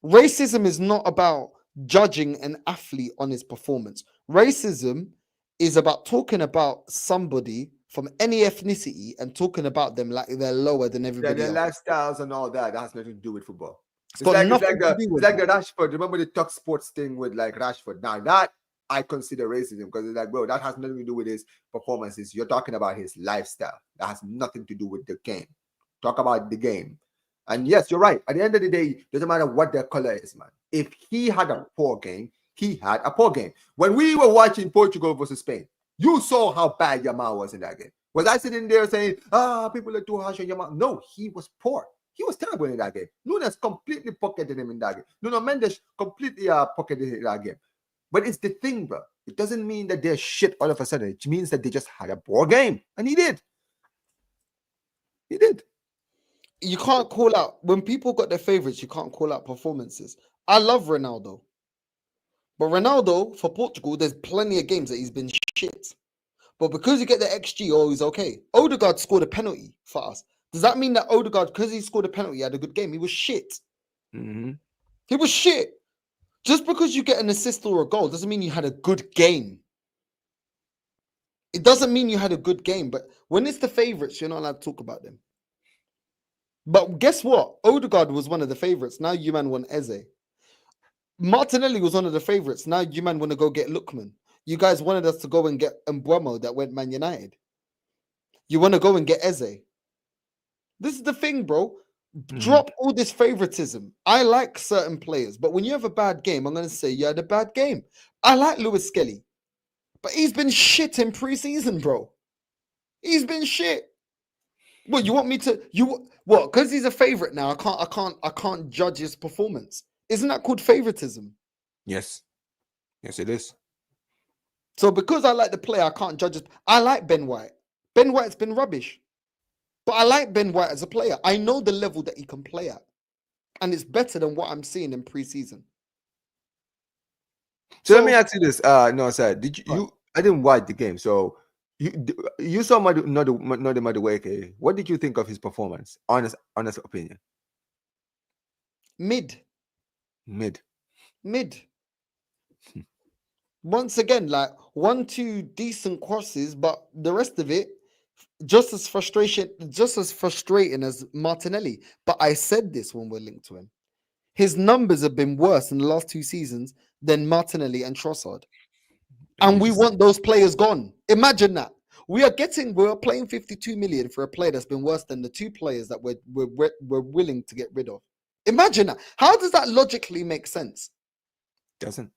Racism is not about judging an athlete on his performance. Racism is about talking about somebody from any ethnicity and talking about them like they're lower than everybody their else. lifestyles and all that has nothing to do with football. It's got nothing to do with the Rashford. Remember the talk sports thing with like Rashford? Now that I consider racism because it's like, bro, that has nothing to do with his performances. You're talking about his lifestyle. That has nothing to do with the game. Talk about the game. And yes, you're right. At the end of the day, doesn't matter what their color is, man. If he had a poor game, he had a poor game. When we were watching Portugal versus Spain, you saw how bad Yamal was in that game. Was I sitting there saying, people are too harsh on Yamal? No, he was poor. He was terrible in that game. Nunes completely pocketed him in that game. Nuno Mendes completely pocketed him in that game. But it's the thing, bro. It doesn't mean that they're shit all of a sudden. It means that they just had a poor game. And he did. He did. You can't call out when people got their favorites. You can't call out performances. I love Ronaldo, but Ronaldo for Portugal, there's plenty of games that he's been shit. But because you get the XG, oh, he's okay. Odegaard scored a penalty for us. Does that mean that Odegaard, because he scored a penalty, had a good game? He was shit. Mm-hmm. He was shit. Just because you get an assist or a goal doesn't mean you had a good game. It doesn't mean you had a good game. But when it's the favorites, you're not allowed to talk about them. But guess what? Odegaard was one of the favorites. Now you man want Eze. Martinelli was one of the favorites. Now you man want to go get Lookman. You guys wanted us to go and get Mbuemo that went Man United. You want to go and get Eze. This is the thing, bro. Drop all this favoritism. I like certain players, but when you have a bad game, I'm going to say you had a bad game. I like Lewis Skelly, but he's been shit in preseason, bro. He's been shit. What you want me to? What? Because he's a favorite now. I can't judge his performance. Isn't that called favoritism? Yes. Yes, it is. So because I like the player, I can't judge it. I like Ben White. Ben White's been rubbish. But I like Ben White as a player. I know the level that he can play at. And it's better than what I'm seeing in preseason. So let me ask you this. No, sir. Did you I didn't watch the game. So you saw Madueke. What did you think of his performance? Honest opinion. Mid. Once again, like 1-2 decent crosses, but the rest of it just as frustrating as Martinelli. But I said this when we're linked to him. His numbers have been worse in the last 2 seasons than Martinelli and Trossard. And we want those players gone. Imagine that. We're paying 52 million for a player that's been worse than the 2 players that we're willing to get rid of. Imagine that. How does that logically make sense? Doesn't.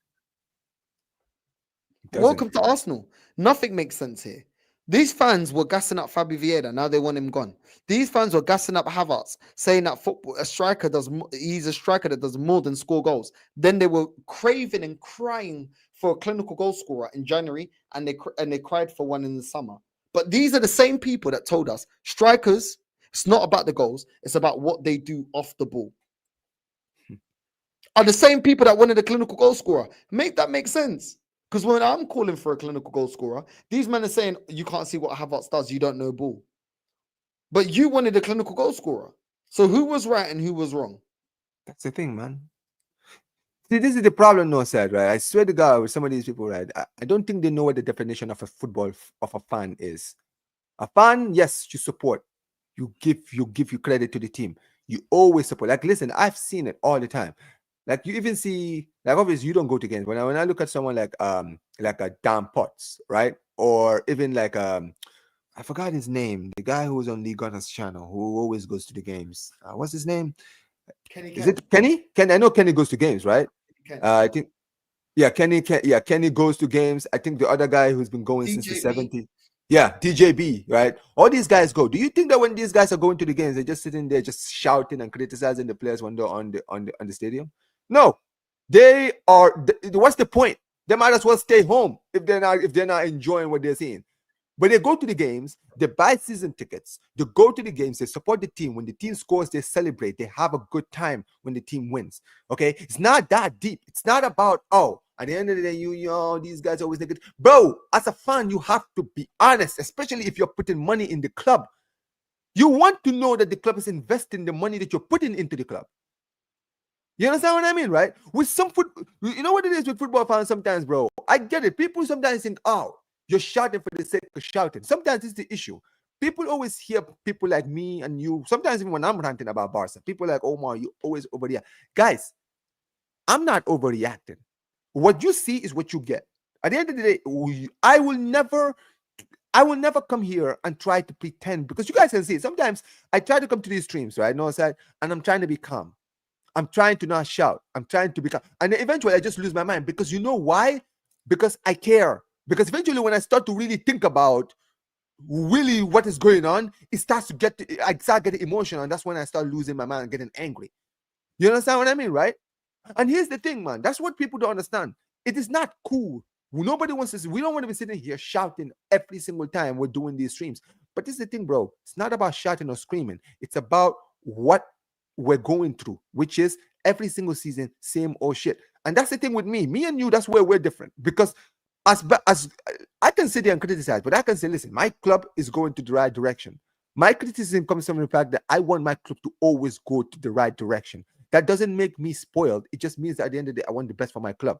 Welcome to Arsenal. Nothing makes sense here. These fans were gassing up Fabi Vieira. Now they want him gone. These fans were gassing up Havertz, saying that he's a striker that does more than score goals. Then they were craving and crying for a clinical goal scorer in January, and they cried for one in the summer. But these are the same people that told us strikers, it's not about the goals, it's about what they do off the ball. Are the same people that wanted a clinical goal scorer. Make that make sense. Because when I'm calling for a clinical goal scorer, these men are saying, you can't see what Havertz does, you don't know ball. But you wanted a clinical goal scorer. So who was right and who was wrong? That's the thing, man. See, this is the problem, no said, right? I swear to God, with some of these people, right? I don't think they know what the definition of a fan is. A fan, yes, you support. You give credit to the team. You always support. Like, listen, I've seen it all the time. Like you even see, like obviously you don't go to games. When I look at someone like a Dan Potts, right? Or even like I forgot his name, the guy who was on Lee Gunner's channel, who always goes to the games. What's his name? Kenny. Is it Kenny? I know Kenny goes to games, right? I think Kenny goes to games. I think the other guy who's been going since the 70s. Yeah, DJB, right? All these guys go. Do you think that when these guys are going to the games, they're just sitting there just shouting and criticizing the players when they're on the stadium? No, they are. What's the point? They might as well stay home if they're not enjoying what they're seeing. But they go to the games, they buy season tickets, they go to the games, they support the team. When the team scores, they celebrate. They have a good time when the team wins. Okay, it's not that deep. It's not about at the end of the day, these guys always negative. Bro, as a fan, you have to be honest, especially if you're putting money in the club. You want to know that the club is investing the money that you're putting into the club. You understand what I mean, right? With some you know what it is with football fans sometimes, bro. I get it. People sometimes think, you're shouting for the sake of shouting. Sometimes it's the issue. People always hear people like me and you. Sometimes even when I'm ranting about Barca, people like Omar, you always overreact. Guys, I'm not overreacting. What you see is what you get. At the end of the day, I will never come here and try to pretend, because you guys can see it. Sometimes I try to come to these streams, right? And I'm trying to be calm. I'm trying to not shout. I'm trying to be calm. And then eventually I just lose my mind, because you know why? Because I care. Because eventually when I start to really think about really what is going on, it starts to I start getting emotional, and that's when I start losing my mind and getting angry. You understand what I mean, right? And here's the thing, man. That's what people don't understand. It is not cool. Nobody wants to. We don't want to be sitting here shouting every single time we're doing these streams. But this is the thing, bro. It's not about shouting or screaming. It's about what we're going through, which is every single season, same old shit. And that's the thing with me. Me and you, that's where we're different. Because as I can sit there and criticize, but I can say, listen, my club is going to the right direction. My criticism comes from the fact that I want my club to always go to the right direction. That doesn't make me spoiled. It just means that at the end of the day, I want the best for my club.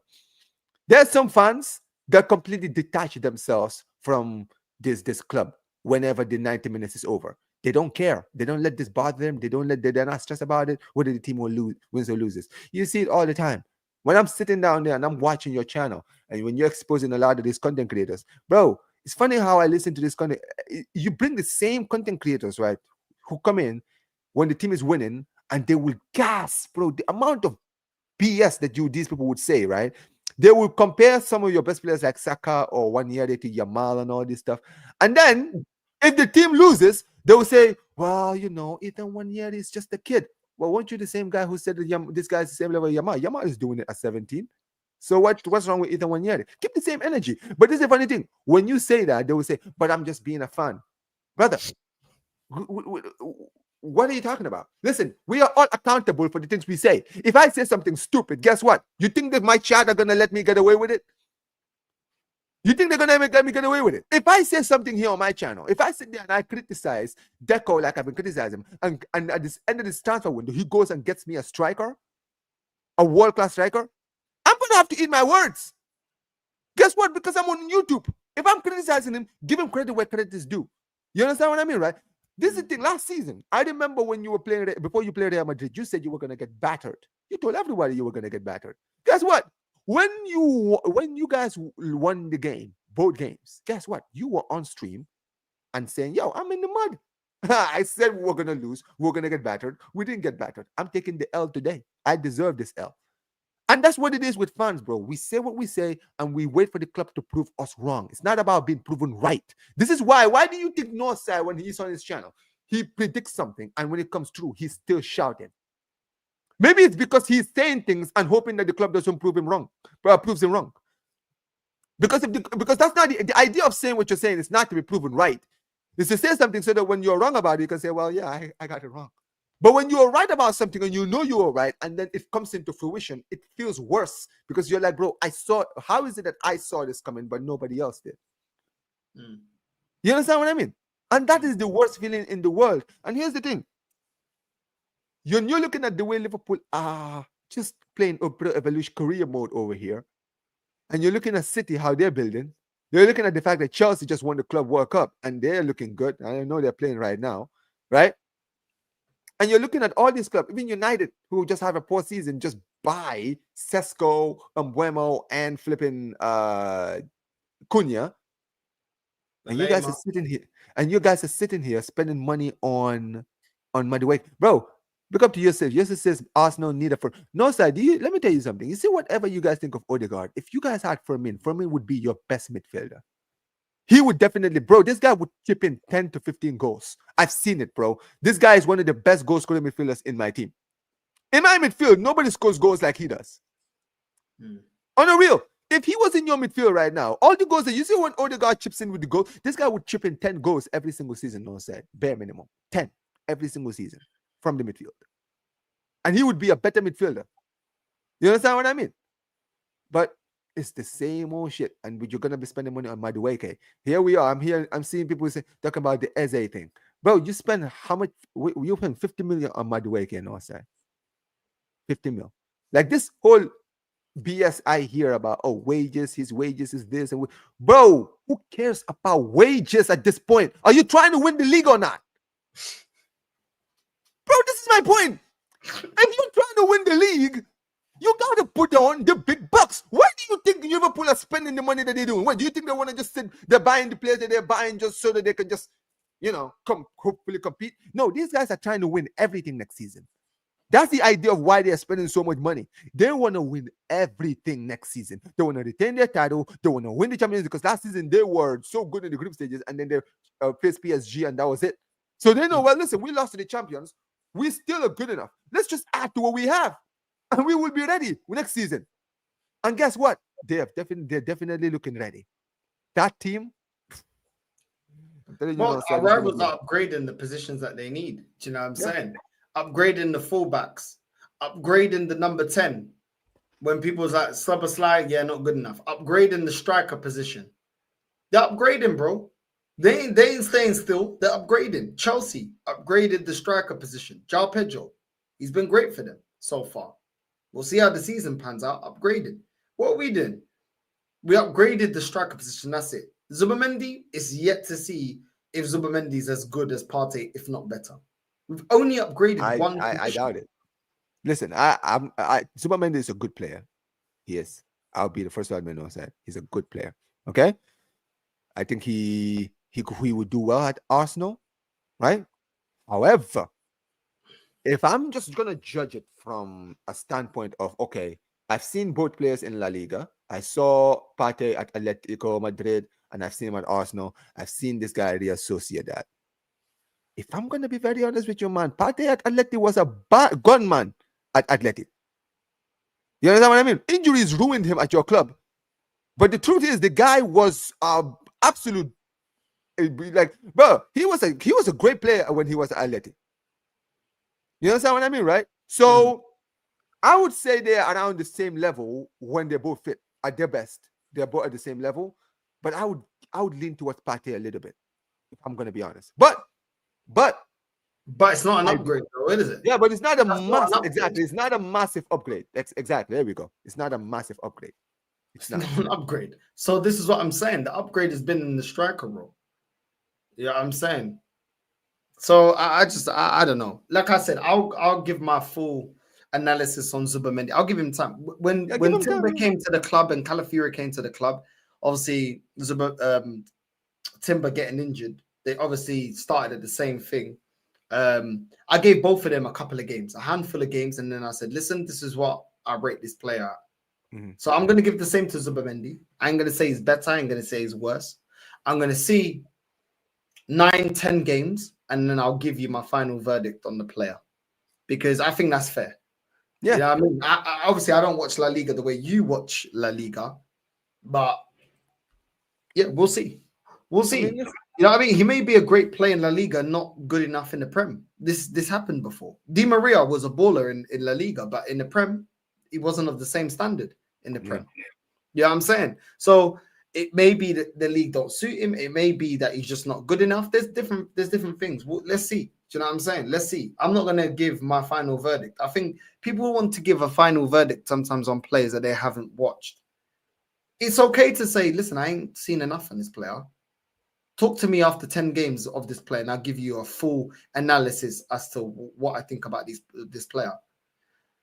There's some fans that completely detach themselves from this club whenever the 90 minutes is over. They don't care. They don't let this bother them. They're not stressed about it, whether the team will lose, wins or loses. You see it all the time. When I'm sitting down there and I'm watching your channel, and when you're exposing a lot of these content creators, bro, it's funny how I listen to this content. You bring the same content creators, right, who come in when the team is winning, and they will gasp, bro, the amount of BS that these people would say, right? They will compare some of your best players like Saka or 1 year to Yamal and all this stuff. And then if the team loses, they will say, well, Ethan 1 year is just a kid. Well, weren't you the same guy who said that this guy's the same level as Yamal? Yamal is doing it at 17. So what's wrong with Ethan 1 year? Keep the same energy. But this is a funny thing. When you say that, they will say, but I'm just being a fan. Brother, what are you talking about? Listen, we are all accountable for the things we say. If I say something stupid, guess what? You think that my chat are going to let me get away with it? You think they're going to let me get away with it? If I say something here on my channel, if I sit there and I criticize Deco like I've been criticizing him, and at the end of this transfer window, he goes and gets me a striker, a world-class striker, I'm going to have to eat my words. Guess what? Because I'm on YouTube. If I'm criticizing him, give him credit where credit is due. You understand what I mean, right? This is the thing. Last season, I remember when you were playing, before you played Real Madrid, you said you were going to get battered. You told everybody you were going to get battered. Guess what? When you guys won the game, both games, guess what? You were on stream and saying, yo, I'm in the mud. I said we were going to lose. We were going to get battered. We didn't get battered. I'm taking the L today. I deserve this L. And that's what it is with fans, bro. We say what we say, and we wait for the club to prove us wrong. It's not about being proven right. This is why. Why do you think Northside, when he's on his channel, he predicts something, and when it comes true, he's still shouting? Maybe it's because he's saying things and hoping that the club doesn't prove him wrong, proves him wrong. Because that's not the idea of saying what you're saying. Is not to be proven right. It's to say something so that when you're wrong about it, you can say, well, yeah, I got it wrong. But when you're right about something and you know you are right, and then it comes into fruition, it feels worse because you're like, bro, how is it that I saw this coming, but nobody else did? You understand what I mean? And that is the worst feeling in the world. And here's the thing. You're looking at the way Liverpool are just playing evolution career mode over here. And you're looking at City, how they're building. You're looking at the fact that Chelsea just won the Club World Cup and they're looking good. I know they're playing right now, right? And you're looking at all these clubs, even United, who just have a poor season, just buy Sesko, Mbeumo, and flipping Cunha. And you guys are sitting here, spending money on Madueke. Bro, look up to yourself. Yourself says Arsenal need a for no side. Let me tell you something. You see, whatever you guys think of Odegaard, if you guys had Firmino would be your best midfielder. He would definitely, bro, this guy would chip in 10 to 15 goals. I've seen it, bro. This guy is one of the best goal-scoring midfielders in my team. In my midfield, nobody scores goals like he does. On a real, if he was in your midfield right now, all the goals that you see when Odegaard chips in with the goal, this guy would chip in 10 goals every single season, no said. Bare minimum. 10 every single season from the midfield. And he would be a better midfielder. You understand what I mean? But it's the same old shit, and you're gonna be spending money on Madueke. Here we are. I'm seeing people talking about the Eze thing, bro. You spend how much? You spend 50 million on Madueke and Northside. 50 mil. Like this whole BS I hear about. Oh, wages. His wages is this and bro. Who cares about wages at this point? Are you trying to win the league or not, bro? This is my point. If you're trying to win the league, you gotta put on the big bucks. Why do you think Liverpool are spending the money that they're doing? What do you think they want to just sit? They're buying the players that they're buying just so that they can just, hopefully compete. No, these guys are trying to win everything next season. That's the idea of why they're spending so much money. They want to win everything next season. They want to retain their title. They want to win the Champions League because last season they were so good in the group stages, and then they're face PSG, and that was it. So they know, well, listen, we lost to the champions. We still are good enough. Let's just add to what we have, and we will be ready next season. And guess what? They're definitely looking ready. That team. I'm telling you, Well, sir, our rivals are upgrading the positions that they need. Do you know what I'm saying? Upgrading the fullbacks, upgrading the number 10. When people's like Slide, yeah, not good enough. Upgrading the striker position. They're upgrading, bro. They ain't staying still. They're upgrading. Chelsea upgraded the striker position. João Pedro, he's been great for them so far. We'll see how the season pans out. Upgraded. What are we doing? We upgraded the striker position. That's it. Zubamendi is yet to see if Zubamendi is as good as Partey, if not better. We've only upgraded one. I doubt it. Listen, Zubamendi is a good player. He is. I'll be the first one to know that he's a good player. Okay, I think he would do well at Arsenal, right? However, if I'm just gonna judge it from a standpoint of, okay, I've seen both players in La Liga. I saw Partey at Atletico Madrid, and I've seen him at Arsenal. I've seen this guy at Real Sociedad. If I'm gonna be very honest with you, man, Partey at Atleti was a gunman at Atleti. You understand what I mean? Injuries ruined him at your club. But the truth is, the guy was absolute, like, bro, he was a great player when he was at Atleti. You understand what I mean, right? So I would say they're around the same level when they're both fit at their best. They're both at the same level. But I would lean towards Partey a little bit, if I'm gonna be honest. But it's not an upgrade, though, is it? Yeah, but it's not a massive. Exactly, it's not a massive upgrade. Exactly. There we go. It's not a massive upgrade. It's not an upgrade. So this is what I'm saying. The upgrade has been in the striker role. Yeah, I'm saying. So I don't know. Like I said, I'll give my full analysis on Zubamendi. I'll give him time. When Timber came to the club and Calafiori came to the club, obviously Timber getting injured, they obviously started at the same thing. I gave both of them a couple of games, a handful of games, and then I said, listen, this is what I rate this player at. So I'm going to give the same to Zubamendi. I ain't going to say he's better. I ain't going to say he's worse. I'm going to see 9-10 games, and then I'll give you my final verdict on the player, because I think that's fair. Yeah, you know what I mean, obviously I don't watch La Liga the way you watch La Liga, but yeah, we'll see. We'll see. You know what I mean? He may be a great player in La Liga, not good enough in the Prem. This happened before. Di Maria was a baller in La Liga, but in the Prem, he wasn't of the same standard in the Prem. You know what I'm saying? So it may be that the league don't suit him. It may be that he's just not good enough. There's different things. Well, let's see. Do you know what I'm saying? Let's see. I'm not going to give my final verdict. I think people want to give a final verdict sometimes on players that they haven't watched. It's okay to say, listen, I ain't seen enough on this player. Talk to me after 10 games of this player, and I'll give you a full analysis as to what I think about this player.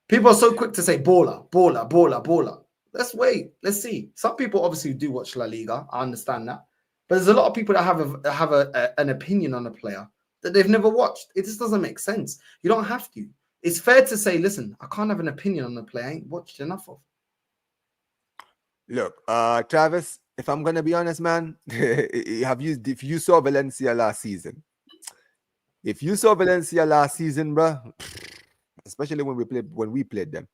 People are so quick to say baller, baller, baller, baller. Let's wait. Let's see. Some people obviously do watch La Liga. I understand that. But there's a lot of people that have an opinion on a player that they've never watched. It just doesn't make sense. You don't have to. It's fair to say, listen, I can't have an opinion on a player I ain't watched enough of. Look, Travis, if I'm gonna be honest, man, if you saw Valencia last season, bro, especially when we played them,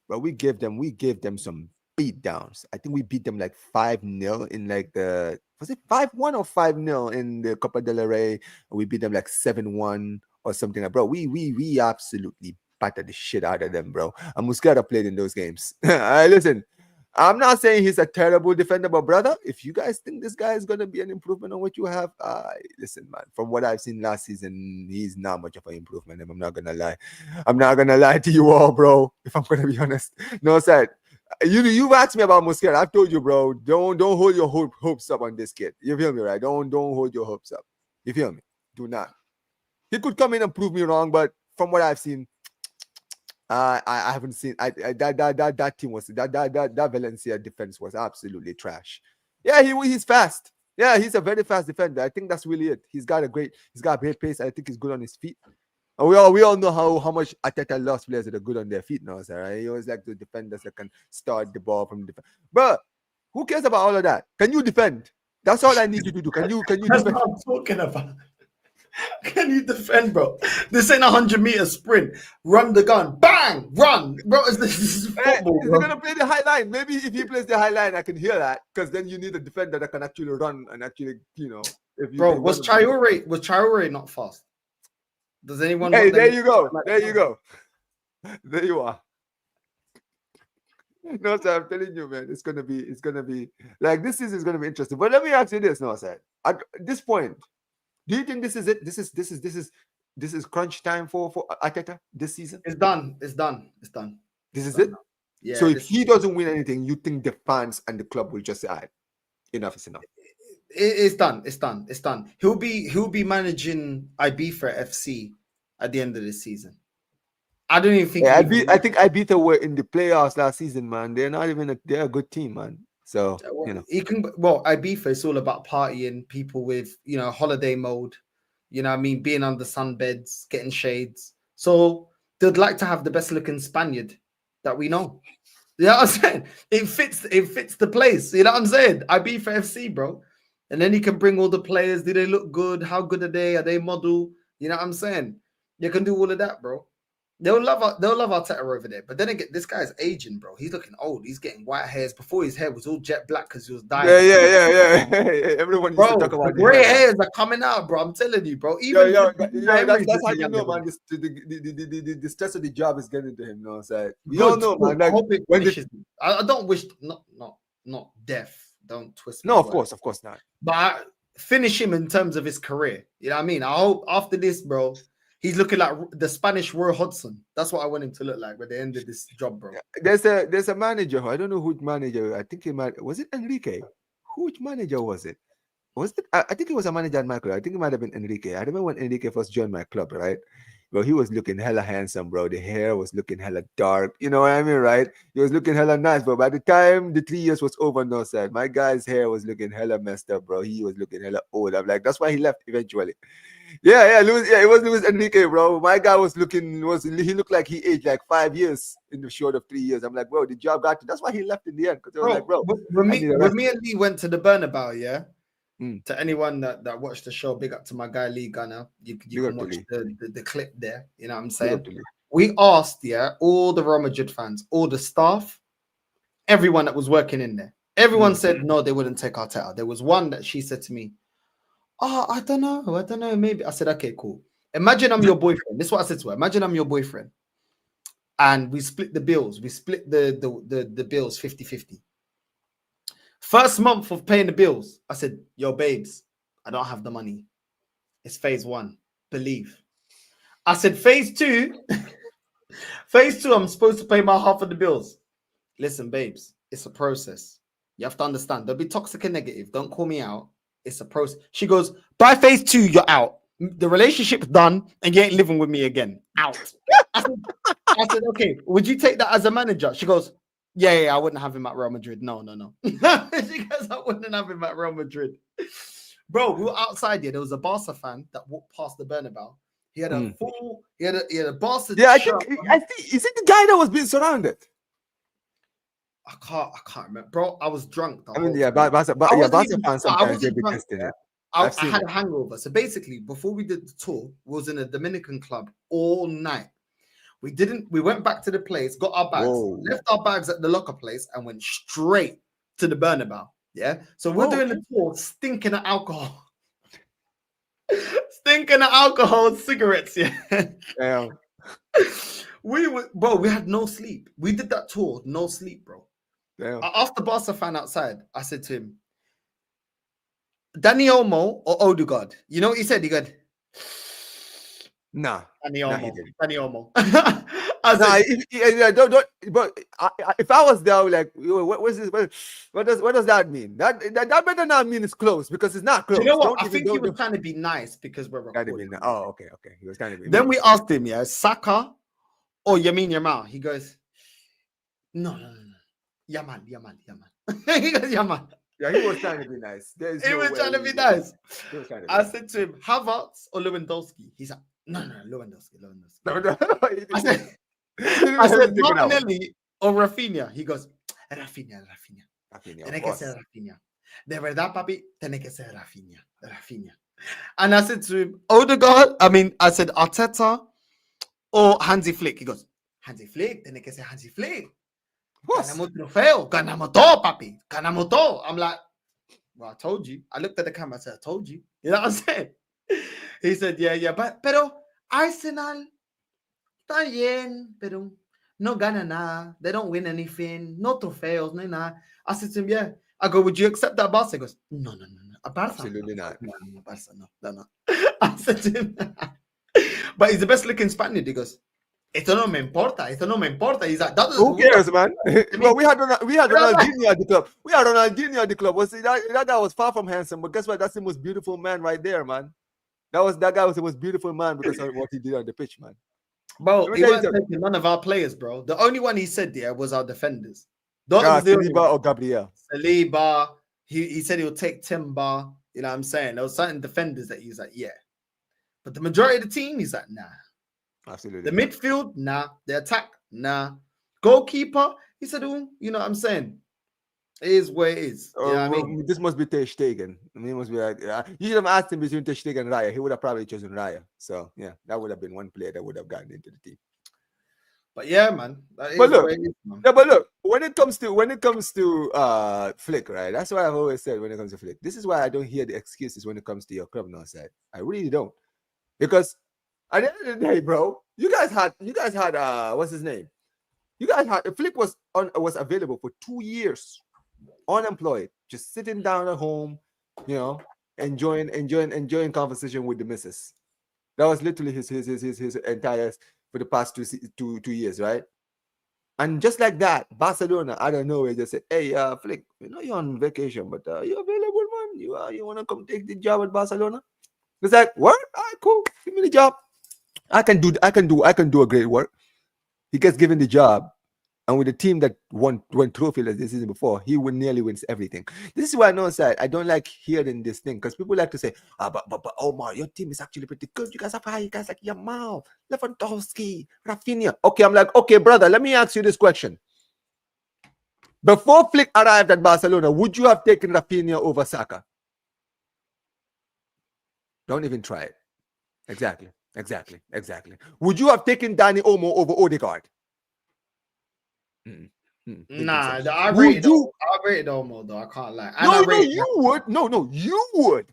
but we gave them some beat downs. I think we beat them like 5-0 in like was it 5-1 or 5-0 in the Copa del Rey? We beat them like 7-1 or something like, bro. We absolutely battered the shit out of them, bro. And Muscata played in those games. Listen, I'm not saying he's a terrible defender, but brother, if you guys think this guy is gonna be an improvement on what you have, listen, man. From what I've seen last season, he's not much of an improvement. I'm not gonna lie. I'm not gonna lie to you all, bro. If I'm gonna be honest, no, sir. You've asked me about Muscata. I've told you, bro. Don't hold your hopes up on this kid. You feel me, right? Don't hold your hopes up. You feel me? Do not. He could come in and prove me wrong, but from what I've seen, I haven't seen that team was that Valencia defense was absolutely trash. Yeah, he's fast. Yeah, he's a very fast defender. I think that's really it. He's got great pace. I think he's good on his feet. And we all know how much Arteta loves players that are good on their feet now, sir. Right? He always like the defenders that can start the ball from defense. But who cares about all of that? Can you defend? That's all I need you to do. Can you That's defend? what I'm talking about. Can you defend, bro? This ain't a 100-meter sprint. Run the gun, bang, run, bro. This is football, Is he bro. gonna play the high line? Maybe if he plays the high line, I can hear that because then you need a defender that can actually run and actually, if you Bro, do was Traore not fast? Does anyone? Hey, want them there you go. like There you go. There you are. No, sir, I'm telling you, man, it's gonna be like this is gonna be interesting. But let me ask you this, no, sir. At this point, do you think this is it? This is crunch time for Arteta this season? It's done. It's done. It's done. This is Done it. now. Yeah. So if he doesn't win anything, you think the fans and the club will just say, "All right, enough is enough." It's done. It's done. It's done. He'll be managing Ibiza FC at the end of this season. I don't even think. Yeah, I think Ibiza were in the playoffs last season, man. They're not even they're a good team, man. So he can. Well, Ibiza is all about partying, people with holiday mode. You know what I mean? Being under sunbeds, getting shades. So they'd like to have the best looking Spaniard that we know. You know what I'm saying? It fits the place. You know what I'm saying? Ibiza FC, bro. And then he can bring all the players. Do they look good? How good are they? Are they model? You know what I'm saying? You can do all of that, bro. They'll love Arteta over there. But then again, this guy's aging, bro. He's looking old. He's getting white hairs. Before his hair was all jet black because he was dying. Yeah. Everyone used to talk about the gray hairs are coming out, bro. I'm telling you, bro. Even that's how you know, man. The stress of the job is getting to him. No, so we all know, man. Like, I don't wish not death. Don't twist. No, of course not. But finish him in terms of his career. You know what I mean? I hope after this, bro, he's looking like the Spanish Roy Hodgson. That's what I want him to look like by the end of this job, bro. There's a manager. I don't know which manager. I think was it Enrique? Which manager was it? Was it? I think it was a manager at my club. I think it might have been Enrique. I remember when Enrique first joined my club, right? Well, he was looking hella handsome, bro. The hair was looking hella dark. You know what I mean, right? He was looking hella nice, but by the time the 3 years was over, no side, my guy's hair was looking hella messed up, bro. He was looking hella old. I'm like, that's why he left eventually. It was Luis Enrique, bro. My guy he looked like he aged like 5 years in the short of 3 years. I'm like, bro, the job got to. That's why he left in the end. Because like, bro, when me and Lee went to the Bernabeu, yeah. To anyone that watched the show, big up to my guy Lee Gunner. You can watch the clip there. You know what I'm saying? We asked, all the Real Madrid fans, all the staff, everyone that was working in there. Everyone said no, they wouldn't take Arteta. There was one that she said to me, "Oh, I don't know, maybe." I said, "Okay, cool. Imagine I'm your boyfriend." This is what I said to her. Imagine I'm your boyfriend. And we split the bills. We split the bills 50-50. First month of paying the bills, I said, "Yo, babes, I don't have the money. It's phase 1. Believe." I said, phase 2, I'm supposed to pay my half of the bills. Listen, babes, it's a process. You have to understand. Don't be toxic and negative. Don't call me out. It's a process. She goes, by phase 2, you're out. The relationship's done and you ain't living with me again. Out. I said, okay, would you take that as a manager? She goes, yeah, I wouldn't have him at Real Madrid. No. She goes, I wouldn't have him at Real Madrid. Bro, we were outside here. There was a Barca fan that walked past the Bernabeu. He had a he had a Barca. Yeah, I think is it the guy that was being surrounded? I can't remember, bro. I was drunk. Barca fans sometimes they be testing it. I had a hangover. So basically, before we did the tour, we was in a Dominican club all night. We went back to the place, got our bags, left our bags at the locker place, and went straight to the Bernabeu. Yeah. So we're doing the tour, stinking of alcohol. Stinking of alcohol and cigarettes, yeah. Damn. We had no sleep. We did that tour, no sleep, bro. Damn. I asked the Barca fan outside, I said to him, Dani Olmo or Odegaard? You know what he said? He goes, nah. Dani Olmo. But if I was there, like, what does that mean? That better not mean it's close because it's not close. You know what? I think he was trying to be nice because we're recording. Okay. He was trying to be. Then we asked him, Saka or Lamine Yamal? He goes, no. Yamal. He goes, Yamal. Yeah, he was trying to be nice. He was trying to be nice. I said to him, Havertz or Lewandowski? He's like, no, Lewandowski. No. I said Martinelli or Rafinha. He goes, Rafinha. And I said Rafinha. De verdad, papi, tiene que ser Rafinha. And I said to him, Odegaard, I said Arteta or Hansi Flick. He goes, Hansi Flick, tiene que ser Hansi Flick. Ganamos trofeo, ganamos todo, papi, ganamos todo. I'm like, well, I told you. I looked at the camera, I said, I told you. You know what I'm saying? He said, yeah, pero Arsenal, está bien, pero no gana nada. They don't win anything. No trofeos, no nada. I said to him, yeah. I go, would you accept that Barca? He goes, no. A Barca? Absolutely not. No, Barca, no. I said to him, but he's the best looking Spaniard. He goes, esto no me importa. He's like, who cares, man? Well, we had Ronaldinho at the club. Was that guy was far from handsome, but guess what? That's the most beautiful man right there, man. That guy was the most beautiful man because of what he did on the pitch, man. Bro, he wasn't taking none of our players, bro. The only one he said there was our defenders. Saliba or Gabriel. Saliba. He said he'll take Timber. You know what I'm saying? There was certain defenders that he's like, yeah. But the majority of the team, he's like, nah. Absolutely. The midfield, nah. The attack, nah. Goalkeeper, he said, you know what I'm saying? It is what it is. You know what I mean? This must be Ter Stegen. It must be like, you should have asked him between Ter Stegen and Raya. He would have probably chosen Raya. So, yeah, that would have been one player that would have gotten into the team. But yeah, man. But look, when it comes to Flick, right? That's what I've always said when it comes to Flick. This is why I don't hear the excuses when it comes to your club now side. I really don't. Because at the end of the day, bro, you guys had what's his name? You guys had Flick was available for 2 years, unemployed, just sitting down at home, you know, enjoying conversation with the missus. That was literally his entire for the past two years, right? And just like that, Barcelona, I don't know, they just said, hey, Flick, you're on vacation, but you're available, man. You want to come take the job at Barcelona? It's like, what? All right, cool. Give me the job. I can do a great work. He gets given the job. And with the team that won trophy like this season before, he nearly wins everything. This is why I don't like hearing this thing because people like to say, but Omar, your team is actually pretty good. You guys have high guys like Yamal, Lewandowski, Rafinha. Okay, I'm like, okay, brother, let me ask you this question. Before Flick arrived at Barcelona, would you have taken Rafinha over Saka? Don't even try it. Exactly. Would you have taken Dani Olmo over Odegaard? Nah, I rated Olmo though. I can't lie. You would. You would.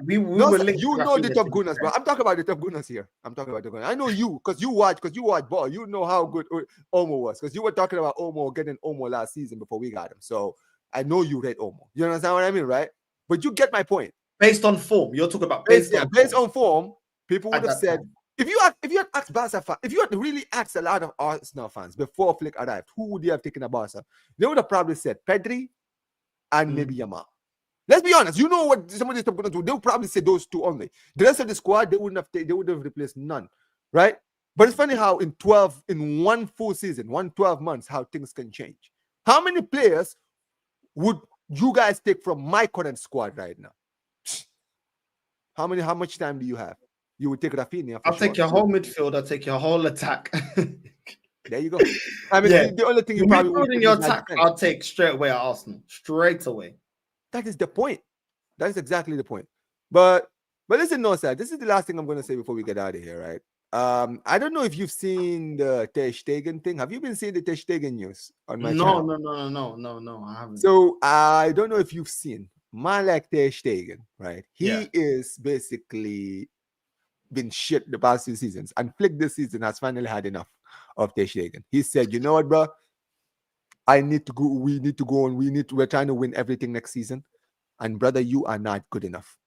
We were linked. You know the top gunners, bro. I'm talking about the top gunners here. I know you because you watch ball. You know how good Olmo was because you were talking about getting Olmo last season before we got him. So I know you rate Olmo. You understand what I mean, right? But you get my point. Based on form, you're talking about based on form. People would have said. If you had asked Barca fans, if you had really asked a lot of Arsenal fans before Flick arrived, who would you have taken at Barca? They would have probably said Pedri and maybe Yamal. Let's be honest. You know what some of these top going to do? They would probably say those two only. The rest of the squad, they would have replaced none, right? But it's funny how in one full season, 12 months, how things can change. How many players would you guys take from my current squad right now? How much time do you have? You would take Rafinha. I'll take your whole midfield. I'll take your whole attack. There you go. I mean, the only thing you probably would in your attack, I'll take straight away at Arsenal. Straight away. That is the point. That is exactly the point. But listen, Northside, this is the last thing I'm going to say before we get out of here, right? I don't know if you've seen the Ter Stegen thing. Have you been seeing the Ter Stegen news on my channel? No, I haven't. So I don't know if you've seen man like Ter Stegen, right? He is basically been shit the past 2 seasons, and Flick this season has finally had enough of Ter Stegen. He said, you know what, bro? We need to go on. We're trying to win everything next season. And brother, you are not good enough.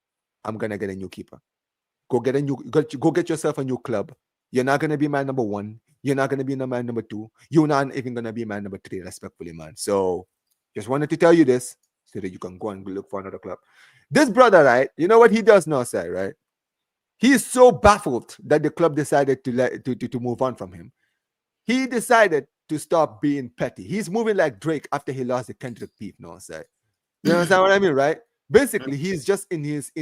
I'm gonna get a new keeper. Go get yourself a new club. You're not gonna be man number 1. You're not gonna be man number 2. You're not even gonna be man number 3, respectfully, man. So just wanted to tell you this so that you can go and look for another club. This brother, right? You know what he does now, say, right? He is so baffled that the club decided to move on from him. He decided to stop being petty. He's moving like Drake after he lost the Kendrick beef. No, say, you understand what I mean, right? Basically, he's just in his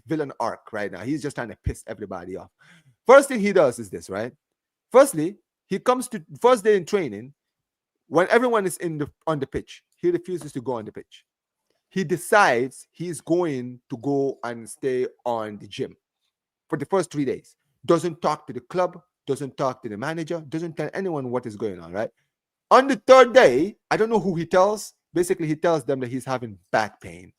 villain arc right now. He's just trying to piss everybody off. First thing he does is this, right? Firstly, he comes to first day in training when everyone is on the pitch. He refuses to go on the pitch. he decides he's going to go and stay on the gym for the first 3 days. Doesn't talk to the club, doesn't talk to the manager, doesn't tell anyone what is going on, right? On the third day, I don't know who he tells. Basically, he tells them that he's having back pain.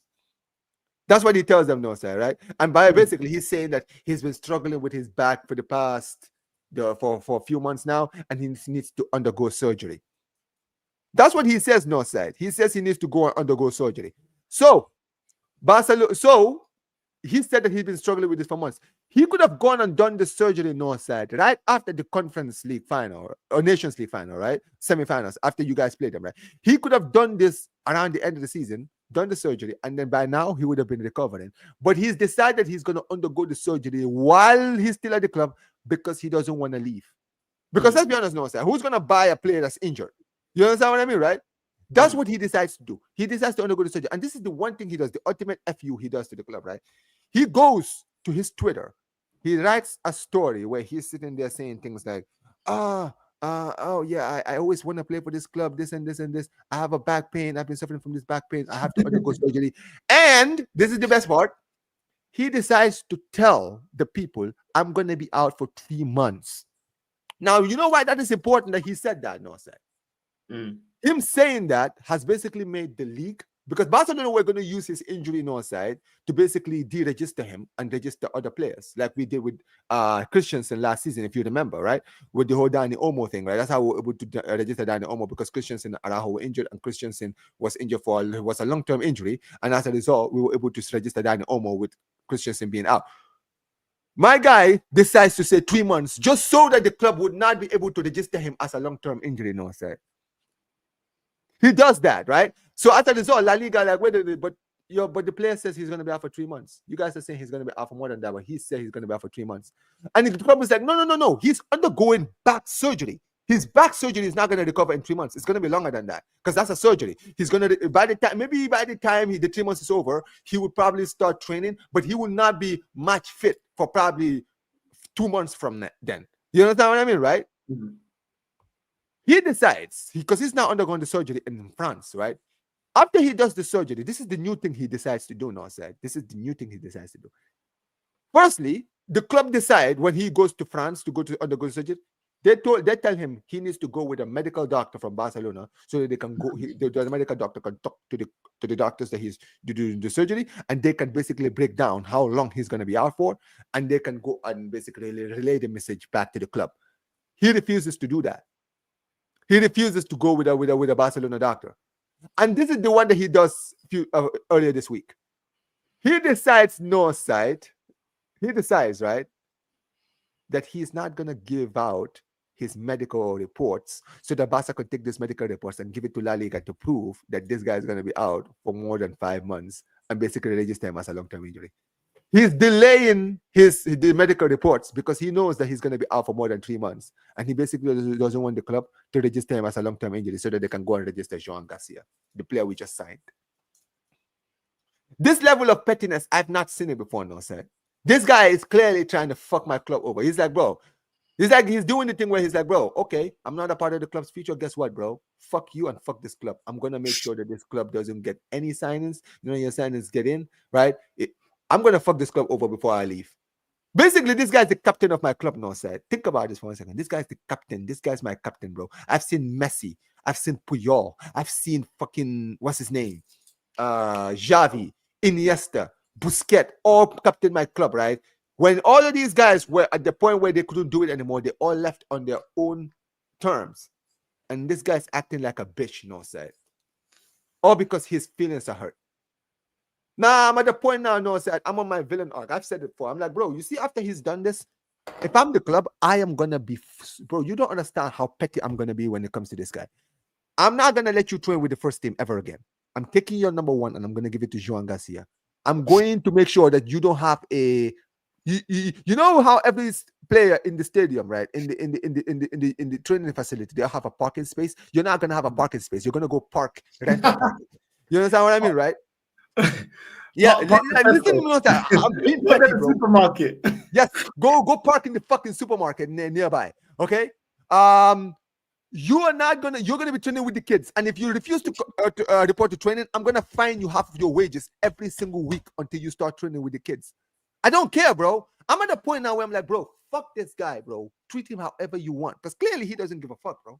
That's what he tells them, no, sir, right? And by basically, he's saying that he's been struggling with his back for the past for a few months now, and he needs to undergo surgery. That's what he says, no, sir. He says he needs to go and undergo surgery. So, Barcelona. So he said that he's been struggling with this for months. He could have gone and done the surgery, no, sir, right after the Conference League final or Nations League final, right? Semifinals after you guys played them, right? He could have done this around the end of the season, done the surgery, and then by now he would have been recovering. But he's decided he's going to undergo the surgery while he's still at the club because he doesn't want to leave. Because let's be honest, no, sir, who's going to buy a player that's injured? You understand what I mean, right? That's what he decides to do. He decides to undergo the surgery. And this is the one thing he does, the ultimate FU he does to the club, right? He goes to his Twitter. He writes a story where he's sitting there saying things like, oh yeah, I always want to play for this club, this and this and this. I have a back pain. I've been suffering from this back pain. I have to undergo surgery. And this is the best part. He decides to tell the people, I'm going to be out for 3 months. Now, you know why that is important that he said that, no, sir? Him saying that has basically made the league, because Barcelona were going to use his injury, no, side to basically deregister him and register other players, like we did with Christensen last season, if you remember, right? With the whole Dani Olmo thing, right? That's how we were able to register Dani Olmo, because Christensen and Araujo were injured, and Christensen was injured was a long-term injury, and as a result, we were able to register Dani Olmo with Christensen being out. My guy decides to say 3 months just so that the club would not be able to register him as a long-term injury, no, sir. He does that, right? So as a result, La Liga, like, wait a minute, but the player says he's going to be out for 3 months. You guys are saying he's going to be out for more than that, but he said he's going to be out for 3 months. And the club is like, no. He's undergoing back surgery. His back surgery is not going to recover in 3 months. It's going to be longer than that, because that's a surgery. He's going to, by the time the 3 months is over, he would probably start training, but he will not be match fit for probably 2 months from then. You understand what I mean, right? He decides, because he's now undergoing the surgery in France, right? After he does the surgery, this is the new thing he decides to do now, sir. This is the new thing he decides to do. Firstly, the club decide when he goes to France to go to undergo surgery, they tell him he needs to go with a medical doctor from Barcelona so that they can go. The medical doctor can talk to the doctors that he's doing the surgery, and they can basically break down how long he's going to be out for, and they can go and basically relay the message back to the club. He refuses to do that. He refuses to go with a Barcelona doctor. And this is the one that he does earlier this week. He decides, right, that he's not going to give out his medical reports so that Barca could take these medical reports and give it to La Liga to prove that this guy is going to be out for more than 5 months and basically register him as a long-term injury. He's delaying the medical reports because he knows that he's going to be out for more than 3 months. And he basically doesn't want the club to register him as a long-term injury so that they can go and register Joan Garcia, the player we just signed. This level of pettiness, I've not seen it before, no, sir. This guy is clearly trying to fuck my club over. He's like, bro, he's doing the thing where he's like, bro, okay, I'm not a part of the club's future. Guess what, bro? Fuck you and fuck this club. I'm going to make sure that this club doesn't get any signings. Your signings get in, right? I'm going to fuck this club over before I leave. Basically, this guy's the captain of my club now, sir. Think about this for 1 second. This guy's the captain. This guy's my captain, bro. I've seen Messi. I've seen Puyol. I've seen fucking, what's his name? Xavi, Iniesta, Busquets, all captain my club, right? When all of these guys were at the point where they couldn't do it anymore, they all left on their own terms. And this guy's acting like a bitch, no, sir. All because his feelings are hurt. Nah, I'm at the point now, no, sir. I'm on my villain arc. I've said it before. I'm like, bro, you see, after he's done this, if I'm the club, I am going to be, bro, you don't understand how petty I'm going to be when it comes to this guy. I'm not going to let you train with the first team ever again. I'm taking your number 1 and I'm going to give it to Joan Garcia. I'm going to make sure that you don't have a, you know how every player in the stadium, right, in the training facility, they have a parking space. You're not going to have a parking space. You're going to go rent a parking. You understand what I mean, right? Yeah, listen, I'm being petty, bro. Supermarket. Yes, go park in the fucking supermarket nearby. Okay. you're gonna be training with the kids, and if you refuse to report to training, I'm gonna fine you half of your wages every single week until you start training with the kids. I don't care, bro. I'm at a point now where I'm like, bro, fuck this guy, bro. Treat him however you want, because clearly he doesn't give a fuck, bro.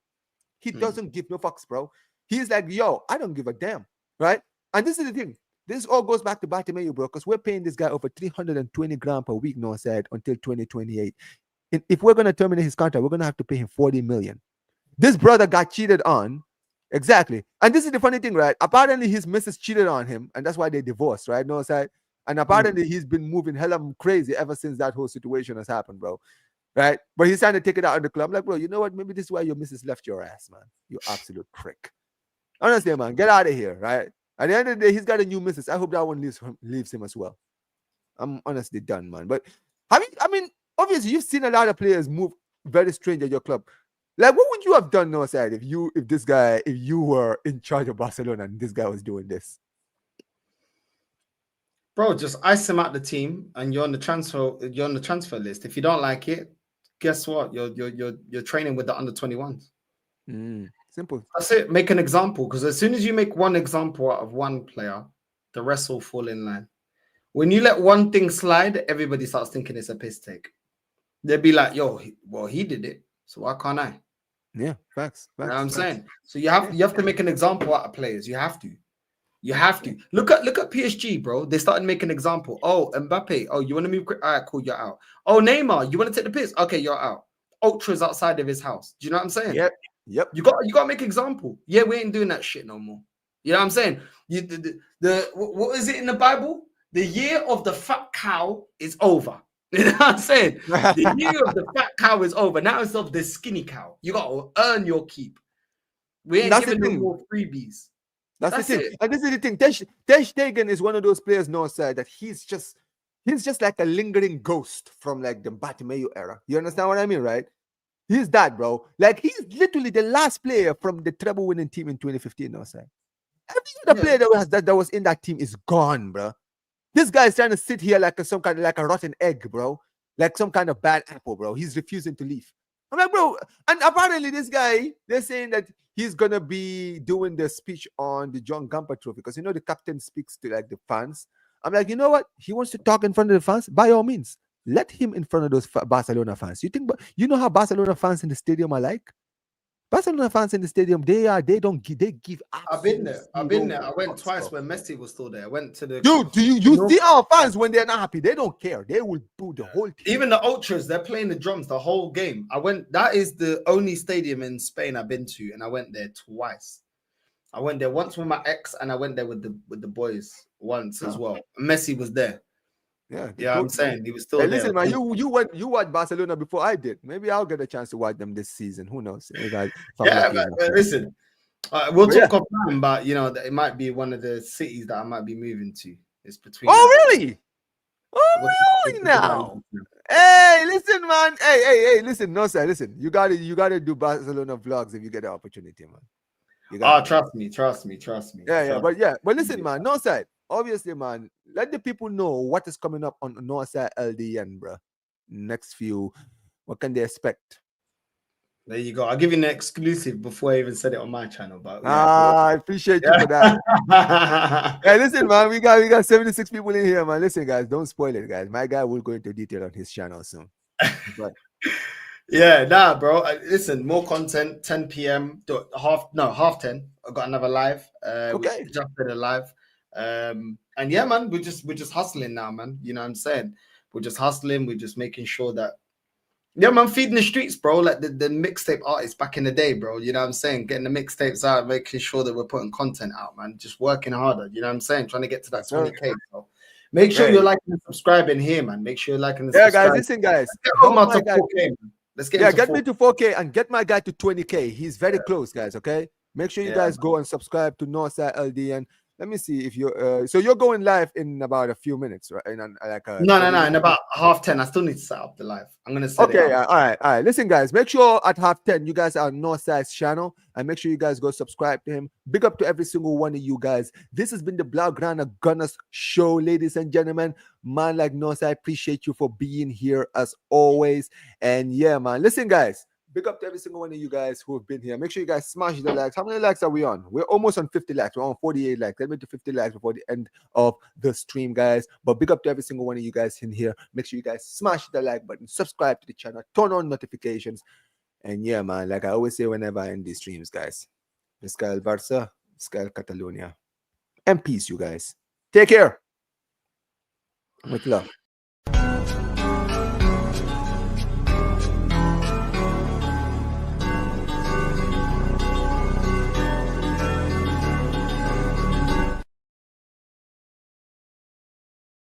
He doesn't give no fucks, bro. He's like, yo, I don't give a damn, right? And this is the thing. This all goes back to Bartomeu, bro, because we're paying this guy over 320 grand per week, no said, until 2028. If we're gonna terminate his contract, we're gonna have to pay him 40 million. This brother got cheated on. Exactly. And this is the funny thing, right? Apparently his missus cheated on him, and that's why they divorced, right? No side. And apparently he's been moving hella crazy ever since that whole situation has happened, bro. Right? But he's trying to take it out of the club. I'm like, bro, you know what? Maybe this is why your missus left your ass, man. You absolute prick. Honestly, man, get out of here, right? At the end of the day, he's got a new missus. I hope that one leaves him as well. I'm honestly done, man. But obviously, you've seen a lot of players move very strange at your club. Like, what would you have done, no side, if you were in charge of Barcelona and this guy was doing this? Bro, just ice him out the team, and you're on the transfer list. If you don't like it, guess what? You're training with the under 21s. Simple. That's it. Make an example, because as soon as you make one example out of one player, the rest will fall in line. When you let one thing slide, everybody starts thinking it's a piss take. They'll be like, yo, he did it, so why can't I? Yeah, facts. You know what I'm saying? So you have to make an example out of players. You have to. Look at PSG, bro. They started making an example. Oh, Mbappe. Oh, you want to move? All right, cool. You're out. Oh, Neymar. You want to take the piss? Okay, you're out. Ultras outside of his house. Do you know what I'm saying? Yep. You got to make an example. Yeah, we ain't doing that shit no more. You know what I'm saying? What is it in the Bible? The year of the fat cow is over. You know what I'm saying? The year of the fat cow is over. Now it's of the skinny cow. You got to earn your keep. We ain't giving them more freebies. That's the thing. It. And this is the thing. Ter Stegen is one of those players, no side, that he's just like a lingering ghost from like the Bartomeu era. You understand what I mean, right? He's that, bro. Like, he's literally the last player from the treble-winning team in 2015, no side. Every other player that was in that team is gone, bro. This guy is trying to sit here like a rotten egg, bro. Like some kind of bad apple, bro. He's refusing to leave. I'm like, bro, and apparently this guy, they're saying that he's gonna be doing the speech on the John Gamper Trophy, because the captain speaks to like the fans. I'm like, you know what? He wants to talk in front of the fans. By all means, let him in front of those Barcelona fans. You know how Barcelona fans in the stadium are like? Barcelona fans in the stadium, they give. I've been there. I went twice when Messi was still there. I went to the dude. You see our fans when they're not happy? They don't care. They will boo the whole team. Even the ultras, they're playing the drums the whole game. That is the only stadium in Spain I've been to, and I went there twice. I went there once with my ex, and I went there with the boys once as well. Messi was there. Yeah, I'm saying he was still there. Listen, man, you watched Barcelona before I did. Maybe I'll get a chance to watch them this season. Who knows? Listen, we'll talk offline, but it might be one of the cities that I might be moving to. It's between. Oh, really? Oh, really? Now, hey, listen, man. Hey, listen, no sir, listen. You gotta do Barcelona vlogs if you get the opportunity, man. Trust me. But listen, man, no side. Obviously, man, let the people know what is coming up on Northside LDN, bro. Next few, what can they expect? There you go. I'll give you an exclusive before I even said it on my channel. But I appreciate you for that. Hey, listen, man, we got 76 people in here, man. Listen, guys, don't spoil it, guys. My guy will go into detail on his channel soon. But bro. Listen, more content. 10 p.m. half 10. I got another live. Okay, we just did a live. And yeah, man, we're just hustling now, man. You know what I'm saying? We're just hustling. We're just making sure that, man, feeding the streets, bro. Like the mixtape artists back in the day, bro. You know what I'm saying? Getting the mixtapes out, making sure that we're putting content out, man. Just working harder. You know what I'm saying? Trying to get to that 20K. So make sure you're liking and subscribing here, man. Make sure you're liking and subscribing. Guys, listen, guys. Let's get me to 4K and get my guy to 20K. He's very close, guys. Okay, make sure you guys go and subscribe to Northside LDN. Let me see if you're so you're going live in about a few minutes, right? In about 10:30. I still need to set up the live. I'm gonna set it up. All right. Listen, guys, make sure at 10:30 you guys are on Northside's channel, and make sure you guys go subscribe to him. Big up to every single one of you guys. This has been the Blaugrana Gunners show, ladies and gentlemen. Man like Northside, appreciate you for being here as always. And yeah, man, listen, guys, Big up to every single one of you guys who have been here. Make sure you guys smash the likes. How many likes are we on? We're almost on 50 likes. We're on 48 likes. Let's make to 50 likes before the end of the stream, guys. But big up to every single one of you guys in here. Make sure you guys smash the like button, subscribe to the channel, turn on notifications. And yeah, man, like I always say whenever I end these streams, guys, Visca el Barça, Visca el Catalonia. And peace, you guys. Take care. Much love.